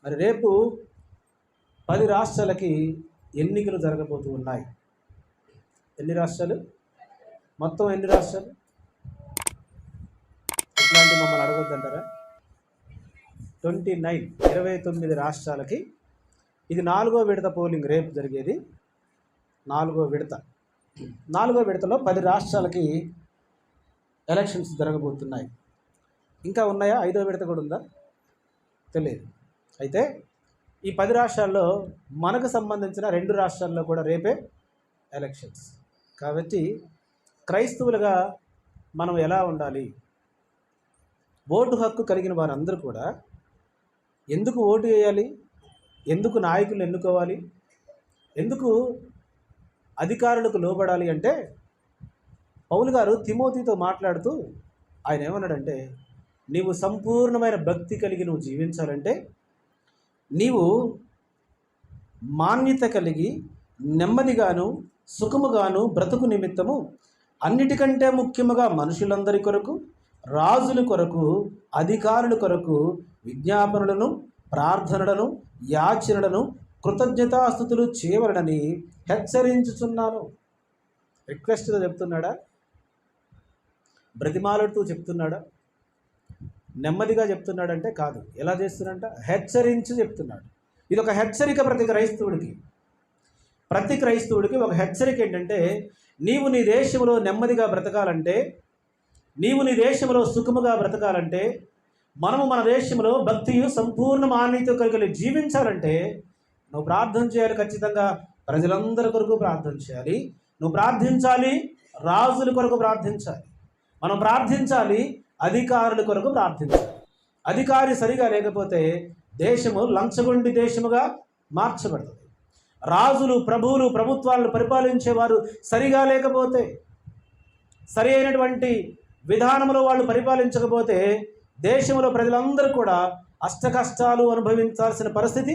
మరి రేపు 10 రాష్ట్రాలకి ఎన్నికలు జరగబోతూ ఉన్నాయి. ఎన్ని రాష్ట్రాలు? మొత్తం ఎన్ని రాష్ట్రాలు? ఇట్లాంటి మమ్మల్ని అడగొద్దంటారా? 29 రాష్ట్రాలకి ఇది 4వ విడత పోలింగ్. రేపు జరిగేది 4వ విడత. 4వ విడతలో 10 రాష్ట్రాలకి ఎలక్షన్స్ జరగబోతున్నాయి. ఇంకా ఉన్నాయా? 5వ విడత కూడా ఉందా తెలియదు. అయితే ఈ 10 రాష్ట్రాల్లో మనకు సంబంధించిన 2 రాష్ట్రాల్లో కూడా రేపే ఎలక్షన్స్. కాబట్టి క్రైస్తవులుగా మనం ఎలా ఉండాలి? ఓటు హక్కు కలిగిన వారందరూ కూడా ఎందుకు ఓటు వేయాలి? ఎందుకు నాయకులు ఎన్నుకోవాలి? ఎందుకు అధికారులకు లోబడాలి అంటే, పౌలు గారు తిమోతితో మాట్లాడుతూ ఆయన ఏమన్నాడంటే, నీవు సంపూర్ణమైన భక్తి కలిగి నువ్వు జీవించాలంటే నీవు మాన్యత కలిగి నెమ్మదిగాను సుఖముగాను బ్రతుకు నిమిత్తము అన్నిటికంటే ముఖ్యముగా మనుషులందరి కొరకు, రాజుల కొరకు, అధికారుల కొరకు విజ్ఞాపనలను, ప్రార్థనలను, యాచనలను, కృతజ్ఞతాస్తుతులు చేయవలనని హెచ్చరించుచున్నాను. రిక్వెస్ట్గా చెప్తున్నాడా? బ్రతిమాలుతూ చెప్తున్నాడా? నెమ్మదిగా చెప్తున్నాడంటే కాదు. ఎలా చేస్తున్నాడంట? హెచ్చరించి చెప్తున్నాడు. ఇది ఒక హెచ్చరిక ప్రతి క్రైస్తవుడికి ఒక హెచ్చరిక ఏంటంటే, నీవు నీ దేశంలో నెమ్మదిగా బ్రతకాలంటే, నీవు నీ దేశంలో సుఖముగా బ్రతకాలంటే, మనము మన దేశంలో భక్తియు సంపూర్ణ మాన్యత కలిగి జీవించాలంటే నువ్వు ప్రార్థన చేయాలి. ఖచ్చితంగా ప్రజలందరి కొరకు ప్రార్థన చేయాలి. నువ్వు ప్రార్థించాలి, రాజుల కొరకు ప్రార్థించాలి. మనం ప్రార్థించాలి, అధికారుల కొరకు ప్రార్థించాలి. అధికారి సరిగా లేకపోతే దేశము లంచగొండి దేశముగా మార్చబడుతుంది. రాజులు, ప్రభువులు, ప్రభుత్వాలను పరిపాలించేవారు సరిగా లేకపోతే, సరి అయినటువంటి విధానంలో వాళ్ళు పరిపాలించకపోతే దేశంలో ప్రజలందరూ కూడా అష్టకష్టాలు అనుభవించాల్సిన పరిస్థితి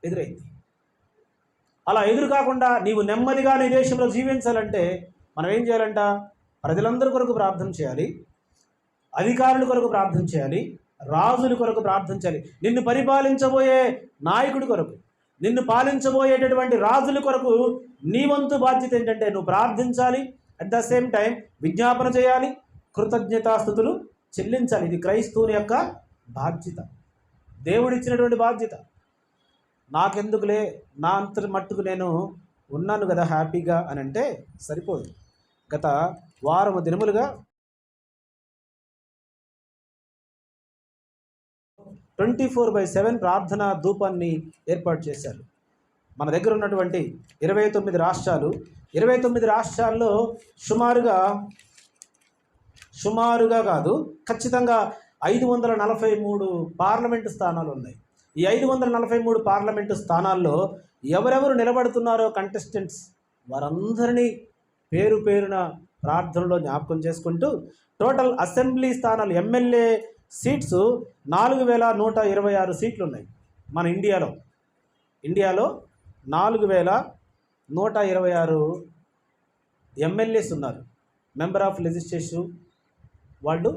ఎదురైంది. అలా ఎదురు కాకుండా నీవు నెమ్మదిగా నీ దేశంలో జీవించాలంటే మనం ఏం చేయాలంట? ప్రజలందరి కొరకు ప్రార్థన చేయాలి, అధికారుల కొరకు ప్రార్థన చేయాలి, రాజుల కొరకు ప్రార్థన చేయాలి. నిన్ను పరిపాలించబోయే నాయకుడి కొరకు, నిన్ను పాలించబోయేటటువంటి రాజుల కొరకు నీ వంతు బాధ్యత ఏంటంటే నువ్వు ప్రార్థించాలి. అట్ ద సేమ్ టైం విజ్ఞాపన చేయాలి, కృతజ్ఞతాస్తుతులు చెల్లించాలి. ఇది క్రైస్తవుని యొక్క బాధ్యత, దేవుడిచ్చినటువంటి బాధ్యత. నాకెందుకులే, నా అంత మట్టుకు నేను ఉన్నాను కదా హ్యాపీగా అని అంటే సరిపోదు. గత వారము దినములుగా 24/7 ప్రార్థనా ధూపాన్ని ఏర్పాటు చేశారు. మన దగ్గర ఉన్నటువంటి 29 రాష్ట్రాలు, 29 రాష్ట్రాల్లో సుమారుగా కాదు, ఖచ్చితంగా 543 పార్లమెంటు స్థానాలు ఉన్నాయి. ఈ 543 పార్లమెంటు స్థానాల్లో ఎవరెవరు నిలబడుతున్నారో కంటెస్టెంట్స్ వారందరినీ పేరు పేరున ప్రార్థనలో జ్ఞాపకం చేసుకుంటూ టోటల్ అసెంబ్లీ స్థానాలు, ఎమ్మెల్యే సీట్స్ 4126 సీట్లు ఉన్నాయి. మన ఇండియాలో 4126 ఎమ్మెల్యేస్ ఉన్నారు. మెంబర్ ఆఫ్ లెజిస్లేటివ్ వాళ్ళు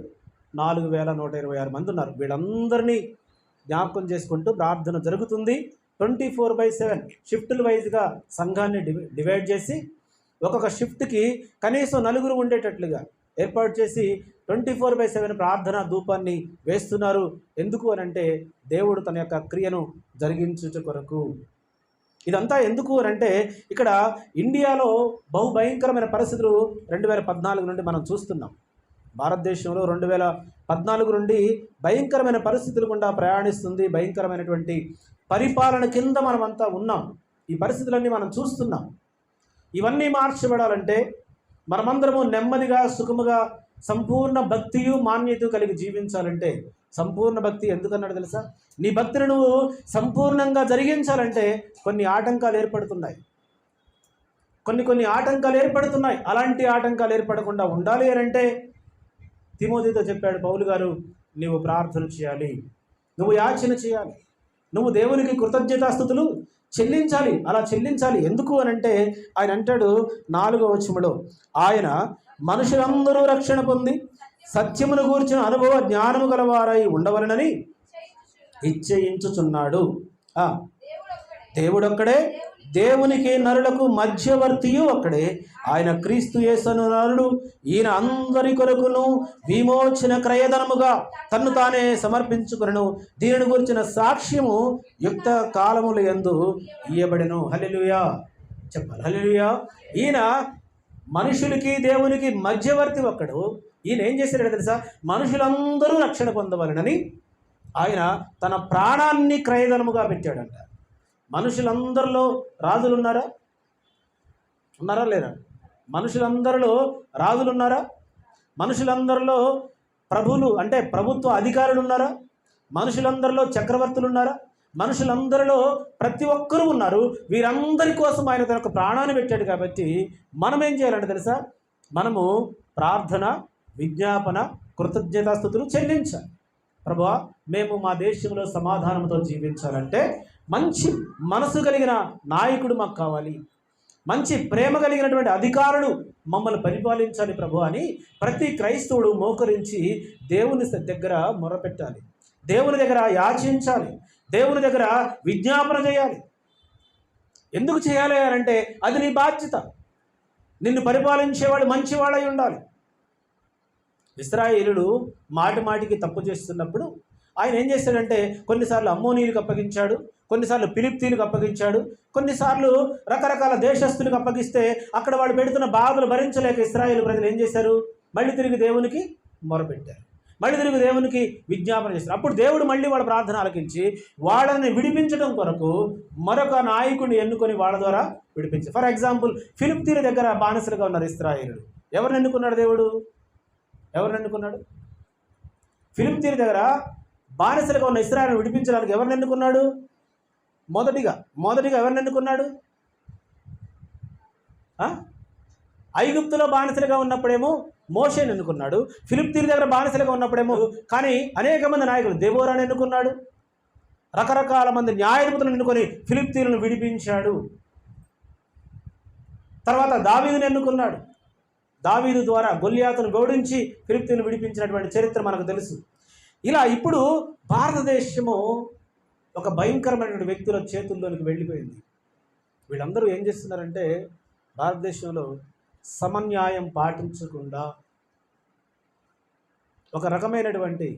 4126 మంది ఉన్నారు. వీళ్ళందరినీ జ్ఞాపకం చేసుకుంటూ ప్రార్థన జరుగుతుంది. 24/7 షిఫ్టుల వైజ్గా సంఘాన్ని డివైడ్ చేసి ఒక్కొక్క షిఫ్ట్కి కనీసం 4 ఉండేటట్లుగా ఏర్పాటు చేసి 24/7 ప్రార్థన ధూపాన్ని వేస్తున్నారు. ఎందుకు అని అంటే దేవుడు తన యొక్క క్రియను జరిగించుట కొరకు. ఇదంతా ఎందుకు అని అంటే ఇక్కడ ఇండియాలో బహుభయంకరమైన పరిస్థితులు 2014 నుండి మనం చూస్తున్నాం. భారతదేశంలో 2014 నుండి భయంకరమైన పరిస్థితులు గుండా ప్రయాణిస్తుంది. భయంకరమైనటువంటి పరిపాలన కింద మనమంతా ఉన్నాం. ఈ పరిస్థితులన్నీ మనం చూస్తున్నాం. ఇవన్నీ మార్చబడాలంటే మనమందరము నెమ్మదిగా సుఖముగా సంపూర్ణ భక్తియు మాన్యత కలిగి జీవించాలంటే, సంపూర్ణ భక్తి ఎందుకన్నాడు తెలుసా? నీ భక్తిని నువ్వు సంపూర్ణంగా జరిగించాలంటే కొన్ని ఆటంకాలు ఏర్పడుతున్నాయి. కొన్ని ఆటంకాలు ఏర్పడుతున్నాయి. అలాంటి ఆటంకాలు ఏర్పడకుండా ఉండాలి అని అంటే తిమోతితో చెప్పాడు పౌలు గారు, నువ్వు ప్రార్థన చేయాలి, నువ్వు యాచన చేయాలి, నువ్వు దేవునికి కృతజ్ఞతాస్తుతులు చెల్లించాలి. అలా చెల్లించాలి. ఎందుకు అని అంటే ఆయన అంటాడు 4వ వచనంలో, ఆయన మనుషులందరూ రక్షణ పొంది సత్యమును గూర్చిన అనుభవ జ్ఞానము గలవారై ఉండవలనని ఇచ్చయించుచున్నాడు. దేవుడొక్కడే, దేవునికి నరులకు మధ్యవర్తియు ఒక్కడే, ఆయన క్రీస్తు యేసను నరుడు. ఈయన అందరి కొరకును విమోచన క్రయధనముగా తన్ను తానే సమర్పించుకొనెను. దీనిని గురించిన సాక్ష్యము యుక్త కాలముల యందు ఇయ్యబడెను. హల్లెలూయా చెప్పాలి. హల్లెలూయా. ఈయన మనుషులకి దేవునికి మధ్యవర్తి ఒక్కడు. ఈయన ఏం చేశాడు తెలుసా? మనుషులందరూ రక్షణ పొందవలనని ఆయన తన ప్రాణాన్ని క్రయధనముగా పెట్టాడంట. మనుషులందరిలో రాజులు ఉన్నారా? ఉన్నారా లేరా? మనుషులందరిలో రాజులు ఉన్నారా? మనుషులందరిలో ప్రభువులు అంటే ప్రభుత్వ అధికారులు ఉన్నారా? మనుషులందరిలో చక్రవర్తులు ఉన్నారా? మనుషులందరిలో ప్రతి ఒక్కరూ ఉన్నారు. వీరందరి కోసం ఆయన తన ప్రాణాన్ని పెట్టాడు. కాబట్టి మనం ఏం చేయాలంటే తెలుసా? మనము ప్రార్థన, విజ్ఞాపన, కృతజ్ఞతాస్తుతులు చెల్లించాలి. ప్రభువా, మేము మా దేశంలో సమాధానంతో జీవించాలంటే మంచి మనసు కలిగిన నాయకుడు మాకు కావాలి, మంచి ప్రేమ కలిగినటువంటి అధికారులు మమ్మల్ని పరిపాలించాలి ప్రభు అని ప్రతి క్రైస్తవుడు మోకరించి దేవుని దగ్గర మొరపెట్టాలి, దేవుని దగ్గర యాచించాలి, దేవుని దగ్గర విజ్ఞాపన చేయాలి. ఎందుకు చేయాలి అంటే అది నీ బాధ్యత. నిన్ను పరిపాలించేవాడు మంచివాడై ఉండాలి. ఇశ్రాయేలుడు మాటి మాటికి తప్పు చేస్తున్నప్పుడు ఆయన ఏం చేశాడంటే కొన్నిసార్లు అమ్మోనీయులకు అప్పగించాడు, కొన్నిసార్లు ఫిలిప్తీయులకు అప్పగించాడు, కొన్నిసార్లు రకరకాల దేశస్తులకు అప్పగిస్తే అక్కడ వాళ్ళు పెడుతున్న బాధలు భరించలేక ఇశ్రాయేలు ప్రజలు ఏం చేశారు? మళ్ళీ తిరిగి దేవునికి మొరపెట్టారు, మళ్ళీ తిరిగి దేవునికి విజ్ఞాపన చేస్తారు. అప్పుడు దేవుడు మళ్ళీ వాళ్ళ ప్రార్థన ఆలకించి వాళ్ళని విడిపించడం కొరకు మరొక నాయకుడిని ఎన్నుకొని వాళ్ళ ద్వారా విడిపించారు. ఫర్ ఎగ్జాంపుల్, ఫిలిప్తీయుల దగ్గర బానిసలుగా ఉన్నారు ఇశ్రాయేలుడు. ఎవరిని ఎన్నుకున్నాడు దేవుడు? ఎవరిని ఎన్నుకున్నాడు? ఫిలిప్తీయుల దగ్గర బానిసలుగా ఉన్న ఇశ్రాయేలును విడిపించడానికి ఎవరిని ఎన్నుకున్నాడు? మొదటిగా ఎవరిని ఎన్నుకున్నాడు? ఐగుప్తులో బానిసలుగా ఉన్నప్పుడేమో మోషేని ఎన్నుకున్నాడు. ఫిలిప్తీయుల దగ్గర బానిసలుగా ఉన్నప్పుడేమో కానీ అనేక మంది నాయకులు, దెబోరాని ఎన్నుకున్నాడు. రకరకాల మంది న్యాయాధిపతులను ఎన్నుకొని ఫిలిప్తీయులను విడిపించాడు. తర్వాత దావీదుని ఎన్నుకున్నాడు. దావీదు ద్వారా గొల్లియాతును ఓడించి ఫిలిప్తీయులను విడిపించినటువంటి చరిత్ర మనకు తెలుసు. ఇలా ఇప్పుడు భారతదేశము ఒక భయంకరమైనటువంటి వ్యక్తుల చేతుల్లోనికి వెళ్ళిపోయింది. వీళ్ళందరూ ఏం చేస్తున్నారంటే భారతదేశంలో సమన్యాయం పాటించకుండా ఒక రకమైనటువంటి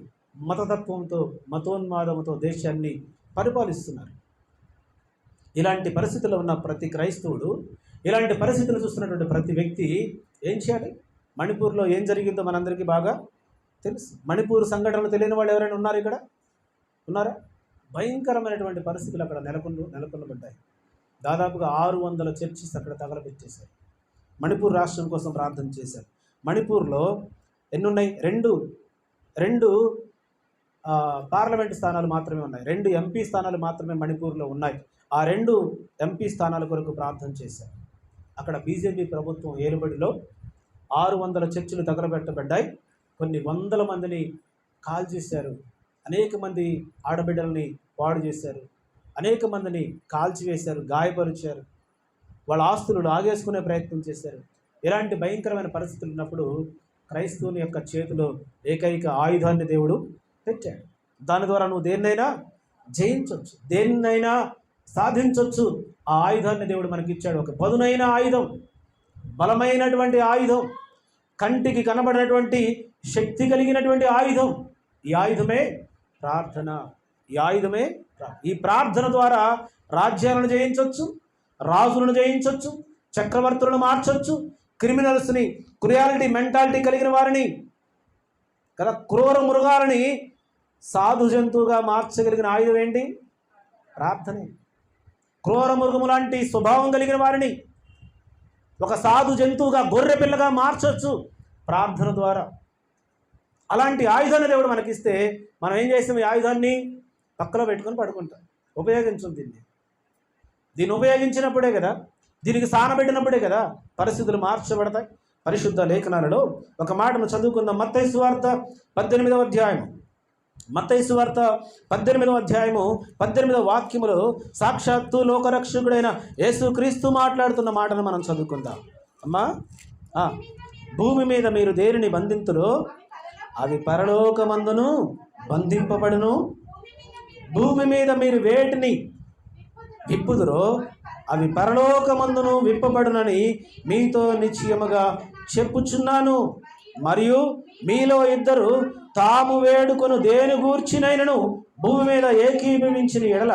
మతతత్వంతో, మతోన్మాదంతో దేశాన్ని పరిపాలిస్తున్నారు. ఇలాంటి పరిస్థితుల్లో ఉన్న ప్రతి క్రైస్తవుడు, ఇలాంటి పరిస్థితులు చూస్తున్నటువంటి ప్రతి వ్యక్తి ఏం చేయాలి? మణిపూర్లో ఏం జరిగిందో మనందరికీ బాగా తెలుసు. మణిపూర్ సంఘటనలు తెలియని వాళ్ళు ఎవరైనా ఉన్నారు? ఇక్కడ ఉన్నారా? భయంకరమైనటువంటి పరిస్థితులు అక్కడ నెలకొనబడ్డాయి. దాదాపుగా 600 చర్చిస్ అక్కడ తగలబెట్టేశారు. మణిపూర్ రాష్ట్రం కోసం ప్రార్థన చేశారు. మణిపూర్లో ఎన్నున్నాయి? రెండు పార్లమెంటు స్థానాలు మాత్రమే ఉన్నాయి. 2 ఎంపీ స్థానాలు మాత్రమే మణిపూర్లో ఉన్నాయి. ఆ 2 ఎంపీ స్థానాల కొరకు ప్రార్థన చేశారు. అక్కడ బీజేపీ ప్రభుత్వం ఏలుబడిలో 600 చర్చిలు తగలబెట్టబడ్డాయి. కొన్ని వందల మందిని కాల్ చేశారు. అనేక మంది ఆడబిడ్డల్ని పాడు చేశారు. అనేక మందిని కాల్చివేశారు, గాయపరిచారు. వాళ్ళ ఆస్తులు లాగేసుకునే ప్రయత్నం చేశారు. ఇలాంటి భయంకరమైన పరిస్థితులు ఉన్నప్పుడు క్రైస్తవుని యొక్క చేతిలో ఏకైక ఆయుధాన్ని దేవుడు పెట్టాడు. దాని ద్వారా నువ్వు దేన్నైనా జయించవచ్చు, దేన్నైనా సాధించవచ్చు. ఆ ఆయుధాన్ని దేవుడు మనకిచ్చాడు. ఒక పదునైన ఆయుధం, బలమైనటువంటి ఆయుధం, కంటికి కనబడినటువంటి శక్తి కలిగినటువంటి ఆయుధం. ఈ ఆయుధమే ప్రార్థన. ఈ ప్రార్థన ద్వారా రాజ్యాలను జయించవచ్చు, రాజులను జయించవచ్చు, చక్రవర్తులను మార్చవచ్చు, క్రిమినల్స్ని, క్రుయాలిటీ మెంటాలిటీ కలిగిన వారిని, కదా, క్రూర మృగాలని సాధు జంతువుగా మార్చగలిగిన ఆయుధం ఏంటి? ప్రార్థనే. క్రూర మృగము లాంటి స్వభావం కలిగిన వారిని ఒక సాధు జంతువుగా, గొర్రె పిల్లగా మార్చవచ్చు ప్రార్థన ద్వారా. అలాంటి ఆయుధాన్ని దేవుడు మనకిస్తే మనం ఏం చేస్తాం? ఈ ఆయుధాన్ని పక్కలో పెట్టుకొని పడుకుంటాం. ఉపయోగించం దీన్ని ఉపయోగించినప్పుడే కదా, దీనికి సానబెట్టినప్పుడే కదా పరిస్థితులు మార్చబడతాయి. పరిశుద్ధ లేఖనాలలో ఒక మాటను చదువుకుందాం. మత్తయి సువార్త 18వ అధ్యాయం. మత్తయి సువార్త 18వ అధ్యాయము 18వ వాక్యములో సాక్షాత్తు లోకరక్షకుడైన యేసుక్రీస్తు మాట్లాడుతున్న మాటను మనం చదువుకుందాం. అమ్మా, భూమి మీద మీరు దేనిని బంధింతురో అవి పరలోకమందును బంధింపబడును, భూమి మీద మీరు వేటిని విప్పుదురో అవి పరలోకమందును విప్పబడునని మీతో నిశ్చయముగా చెప్పుచున్నాను. మరియు మీలో ఇద్దరు తాము వేడుకొను దేని గూర్చినైనను భూమి మీద ఏకీభవించిన ఎడల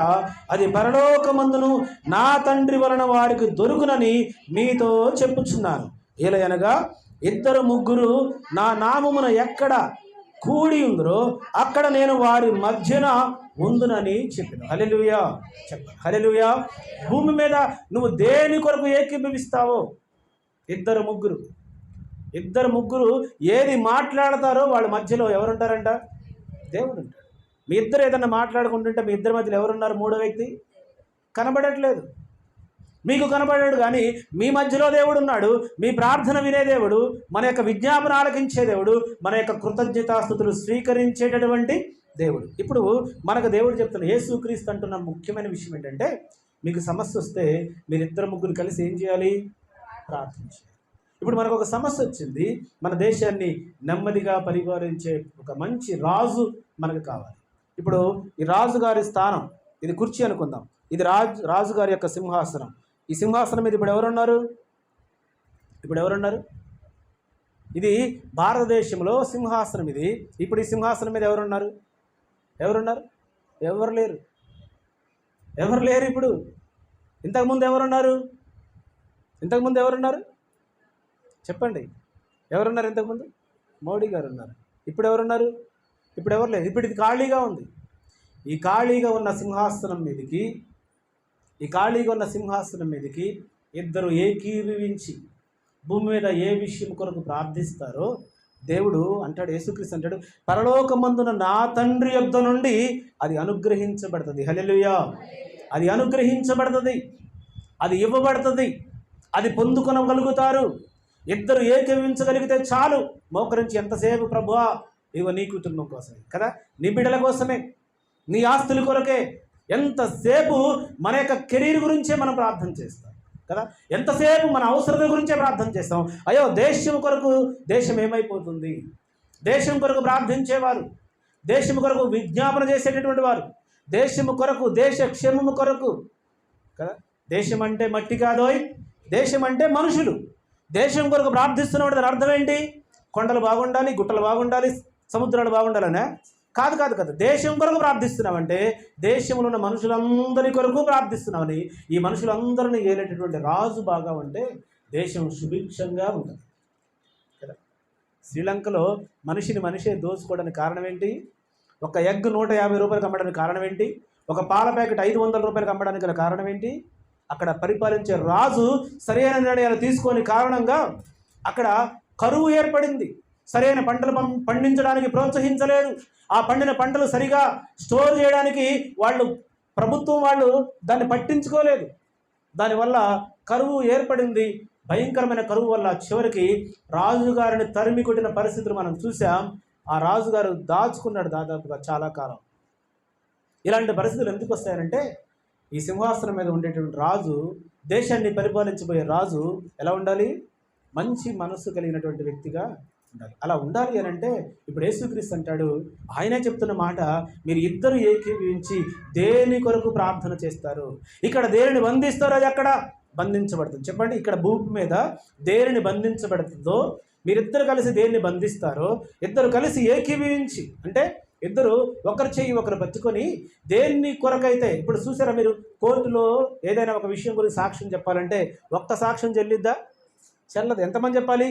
అది పరలోకమందును నా తండ్రి వలన వారికి దొరుకునని మీతో చెప్పుచున్నాను. ఏలయనగా ఇద్దరు ముగ్గురు నా నామమున ఎక్కడ కూడి ఉందరో అక్కడ నేను వారి మధ్యన ఉందునని చెప్పాను. హల్లెలూయా చెప్పాను. హల్లెలూయా. భూమి మీద నువ్వు దేని కొరకు ఏకీభవిస్తావో ఇద్దరు ముగ్గురు ఏది మాట్లాడతారో వాళ్ళ మధ్యలో ఎవరుంటారంట? దేవుడు ఉంటాడు. మీ ఇద్దరు ఏదన్నా మాట్లాడుకుంటుంటే మీ ఇద్దరి మధ్యలో ఎవరున్నారు? మూడో వ్యక్తి కనబడట్లేదు, మీకు కనబడాడు, కానీ మీ మధ్యలో దేవుడు ఉన్నాడు. మీ ప్రార్థన వినే దేవుడు, మన యొక్క విజ్ఞాపన ఆలకించే దేవుడు, మన యొక్క కృతజ్ఞతాస్తుతులు స్వీకరించేటటువంటి దేవుడు. ఇప్పుడు మనకు దేవుడు చెప్తున్న యేసుక్రీస్తు అంటున్న ముఖ్యమైన విషయం ఏంటంటే, మీకు సమస్య వస్తే మీరిద్దరు ముగ్గురు కలిసి ఏం చేయాలి? ప్రార్థించాలి. ఇప్పుడు మనకు ఒక సమస్య వచ్చింది, మన దేశాన్ని నెమ్మదిగా పరిపాలించే ఒక మంచి రాజు మనకు కావాలి. ఇప్పుడు ఈ రాజుగారి స్థానం, ఇది కుర్చీ అనుకుందాం, ఇది రాజుగారి యొక్క సింహాసనం. ఈ సింహాసనం మీద ఇప్పుడు ఎవరున్నారు? ఇది భారతదేశంలో సింహాసనం ఇది. ఇప్పుడు ఈ సింహాసనం మీద ఎవరున్నారు? ఎవరు లేరు. ఇప్పుడు ఇంతకుముందు ఎవరున్నారు? చెప్పండి, ఎవరున్నారు? ఇంతకుముందు మోడీ గారు ఉన్నారు. ఇప్పుడు ఎవరున్నారు? ఇప్పుడు ఎవరు లేరు. ఇప్పుడు ఇది ఖాళీగా ఉంది. ఈ ఖాళీగా ఉన్న సింహాసనం మీదకి ఇద్దరు ఏకీభవించి భూమి మీద ఏ విషయం కొరకు ప్రార్థిస్తారో దేవుడు అంటాడు, యేసుక్రీస్తు అంటాడు, పరలోకమందున నా తండ్రి యొద్ద నుండి అది అనుగ్రహించబడుతుంది. హల్లెలూయా. అది అనుగ్రహించబడుతుంది, అది ఇవ్వబడుతుంది, అది పొందుకొనగలుగుతారు. ఇద్దరు ఏకీభవించగలిగితే చాలు. మోకరించి ఎంతసేపు ప్రభువా, ఇగో నీ కుటుంబం కోసమే కదా, నీ బిడ్డల కోసమే, నీ ఆస్తుల కొరకే, ఎంతసేపు మన యొక్క కెరీర్ గురించే మనం ప్రార్థన చేస్తాం కదా, ఎంతసేపు మన అవసరత గురించే ప్రార్థన చేస్తాం. అయ్యో దేశం కొరకు, దేశం ఏమైపోతుంది? దేశం కొరకు ప్రార్థించేవారు, దేశం కొరకు విజ్ఞాపన చేసేటటువంటి వారు, దేశము కొరకు, దేశ క్షేమము కొరకు కదా. దేశం అంటే మట్టి కాదోయ్, దేశం అంటే మనుషులు. దేశం కొరకు ప్రార్థిస్తున్నవాడు దాని అర్థం ఏంటి? కొండలు బాగుండాలి, గుట్టలు బాగుండాలి, సముద్రాలు బాగుండాలనే కాదు. దేశం కొరకు ప్రార్థిస్తున్నామంటే దేశంలో ఉన్న మనుషులందరి కొరకు ప్రార్థిస్తున్నామని. ఈ మనుషులందరినీ ఏలేటటువంటి రాజు బాగా ఉంటే దేశం సుభిక్షంగా ఉంటుంది కదా. శ్రీలంకలో మనిషే దోచుకోవడానికి కారణం ఏంటి? ఒక ఎగ్ 150 రూపాయలకు అమ్మడానికి కారణం ఏంటి? ఒక పాల ప్యాకెట్ 500 రూపాయలకు అమ్మడానికి గల కారణం ఏంటి? అక్కడ పరిపాలించే రాజు సరైన నిర్ణయాలు తీసుకొని కారణంగా అక్కడ కరువు ఏర్పడింది. సరైన పంటలు పండించడానికి ప్రోత్సహించలేదు. ఆ పండిన పంటలు సరిగా స్టోర్ చేయడానికి ప్రభుత్వం వాళ్ళు దాన్ని పట్టించుకోలేదు. దానివల్ల కరువు ఏర్పడింది. భయంకరమైన కరువు వల్ల చివరికి రాజుగారిని తరిమి కొట్టిన పరిస్థితులు మనం చూసాం. ఆ రాజుగారు దాచుకున్నాడు దాదాపుగా చాలా కాలం. ఇలాంటి పరిస్థితులు ఎందుకు వస్తాయంటే, ఈ సింహాసనం మీద ఉండేటువంటి రాజు, దేశాన్ని పరిపాలించబోయే రాజు ఎలా ఉండాలి? మంచి మనస్సు కలిగినటువంటి వ్యక్తిగా ఉండాలి. అలా ఉండాలి అని అంటే ఇప్పుడు యేసుక్రీస్తు అంటాడు, ఆయనే చెప్తున్న మాట, మీరు ఇద్దరు ఏకీభవించి దేని కొరకు ప్రార్థన చేస్తారు. ఇక్కడ దేనిని బంధిస్తారో అది అక్కడ బంధించబడుతుంది. చెప్పండి, ఇక్కడ భూమి మీద దేనిని బంధించబడుతుందో మీరిద్దరు కలిసి దేన్ని బంధిస్తారో, ఇద్దరు కలిసి ఏకీభవించి అంటే ఇద్దరు ఒకరి చెయ్యి ఒకరు పట్టుకొని దేన్ని కొరకైతే, ఇప్పుడు చూసారా మీరు కోర్టులో ఏదైనా ఒక విషయం గురించి సాక్ష్యం చెప్పాలంటే ఒక్క సాక్ష్యం చెల్లిద్దా? చెల్లదు. ఎంతమంది చెప్పాలి?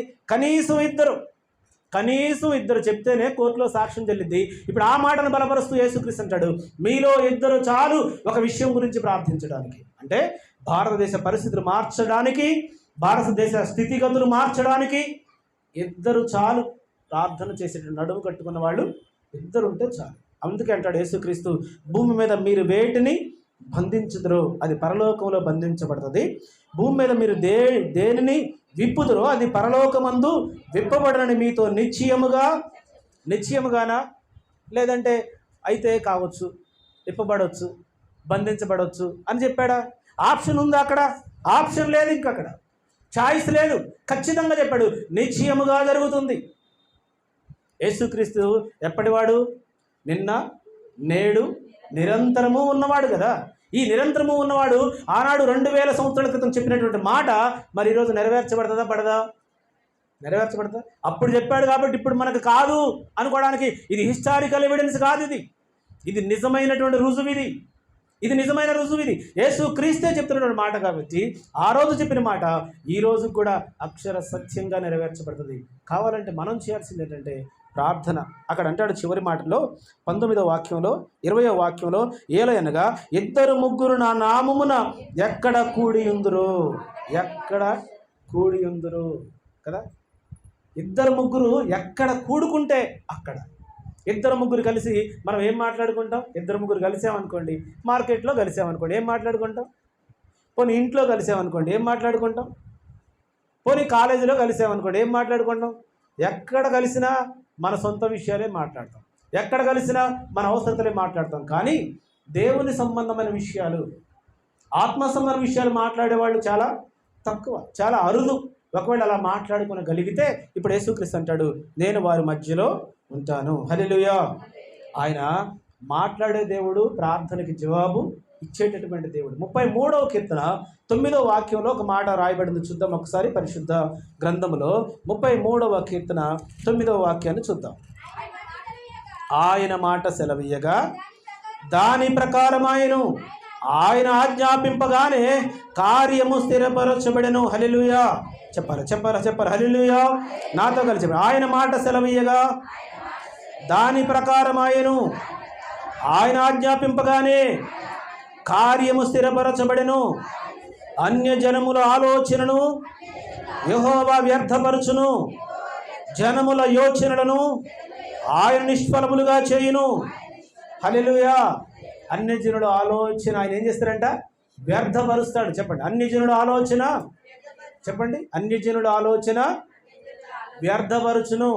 కనీసం ఇద్దరు చెప్తేనే కోర్టులో సాక్ష్యం చెల్లిద్ది. ఇప్పుడు ఆ మాటను బలపరుస్తూ యేసుక్రీస్తు అంటాడు, మీలో ఇద్దరు చాలు ఒక విషయం గురించి ప్రార్థించడానికి. అంటే భారతదేశ పరిస్థితులు మార్చడానికి, భారతదేశ స్థితిగతులు మార్చడానికి ఇద్దరు చాలు. ప్రార్థన చేసేటువంటి నడుము కట్టుకున్న వాళ్ళు ఇద్దరు ఉంటే చాలు. అందుకే అంటాడు యేసుక్రీస్తు, భూమి మీద మీరు వేటిని బంధించుదురో అది పరలోకంలో బంధించబడుతుంది, భూమి మీద మీరు దేనిని విప్పుదురో అది పరలోకమందు విప్పబడనని మీతో నిశ్చయముగానా లేదంటే అయితే కావచ్చు, విప్పబడవచ్చు, బంధించబడవచ్చు అని చెప్పాడా? ఆప్షన్ ఉందా? అక్కడ ఆప్షన్ లేదు, ఇంకక్కడ చాయిస్ లేదు. ఖచ్చితంగా చెప్పాడు, నిశ్చయముగా జరుగుతుంది. యేసుక్రీస్తు ఎప్పటివాడు? నిన్న నేడు నిరంతరము ఉన్నవాడు కదా. ఈ నిరంతరము ఉన్నవాడు ఆనాడు 2000 సంవత్సరాల క్రితం చెప్పినటువంటి మాట మరి ఈరోజు నెరవేర్చబడుతుందా పడదా? నెరవేర్చబడతా? అప్పుడు చెప్పాడు కాబట్టి ఇప్పుడు మనకు కాదు అనుకోవడానికి ఇది హిస్టారికల్ ఎవిడెన్స్ కాదు. ఇది నిజమైనటువంటి రుజువు. ఇది నిజమైన రుజువు. యేసు క్రీస్తే చెప్తున్నటువంటి మాట కాబట్టి ఆ రోజు చెప్పిన మాట ఈ రోజు కూడా అక్షర సత్యంగా నెరవేర్చబడుతుంది. కావాలంటే మనం చేయాల్సింది ఏంటంటే ప్రార్థన. అక్కడ అంటాడు చివరి మాటలో 19వ వాక్యంలో 20వ వాక్యంలో, ఏలయనగా 2-3 నా నామమున ఎక్కడ కూడి ఉందురు, ఎక్కడ కూడి ఉందురు కదా. 2-3 ఎక్కడ కూడుకుంటే అక్కడ. 2-3 కలిసి మనం ఏం మాట్లాడుకుంటాం? 2-3 కలిసామనుకోండి, మార్కెట్లో కలిసామనుకోండి, ఏం మాట్లాడుకుంటాం? పోనీ ఇంట్లో కలిసామనుకోండి, ఏం మాట్లాడుకుంటాం? పోనీ కాలేజీలో కలిసామనుకోండి, ఏం మాట్లాడుకుంటాం? ఎక్కడ కలిసినా మన సొంత విషయాలే మాట్లాడతాం, ఎక్కడ కలిసినా మన అవసరతలే మాట్లాడతాం. కానీ దేవుని సంబంధమైన విషయాలు, ఆత్మ సంబంధమైన విషయాలు మాట్లాడేవాళ్ళు చాలా తక్కువ, చాలా అరుదు. ఒకవేళ అలా మాట్లాడుకోగలిగితే ఇప్పుడు యేసుక్రీస్తు అంటాడు, నేను వారి మధ్యలో ఉంటాను. హల్లెలూయా. ఆయన మాట్లాడే దేవుడు, ప్రార్థనకి జవాబు ఇచ్చేటటువంటి దేవుడు. 33వ కీర్తన 9వ వాక్యంలో ఒక మాట రాయబడింది, చూద్దాం ఒకసారి. పరిశుద్ధ గ్రంథములో 33వ కీర్తన 9వ వాక్యాన్ని చూద్దాం. ఆయన మాట సెలవీయగా దాని ప్రకారం ఆయన ఆజ్ఞాపింపగానే కార్యము స్థిరపరచబడెను. హల్లెలూయా. చెప్పారా? హల్లెలూయా. నాతో కలిసి చెప్పండి. ఆయన మాట సెలవీయగా దాని ప్రకారం ఆయన ఆజ్ఞాపింపగానే కార్యము స్థిరపరచబడెను. అన్యజనముల ఆలోచనను యెహోవా వ్యర్థపరచును, జనముల యోచనలను ఆయన నిష్ఫలములుగా చేయును. హల్లెలూయా. అన్యజనుల ఆలోచన ఆయన ఏం చేస్తారంట? వ్యర్థపరుస్తాడు. చెప్పండి. అన్యజనుల ఆలోచన, చెప్పండి. అన్యజనుల ఆలోచన వ్యర్థపరచును.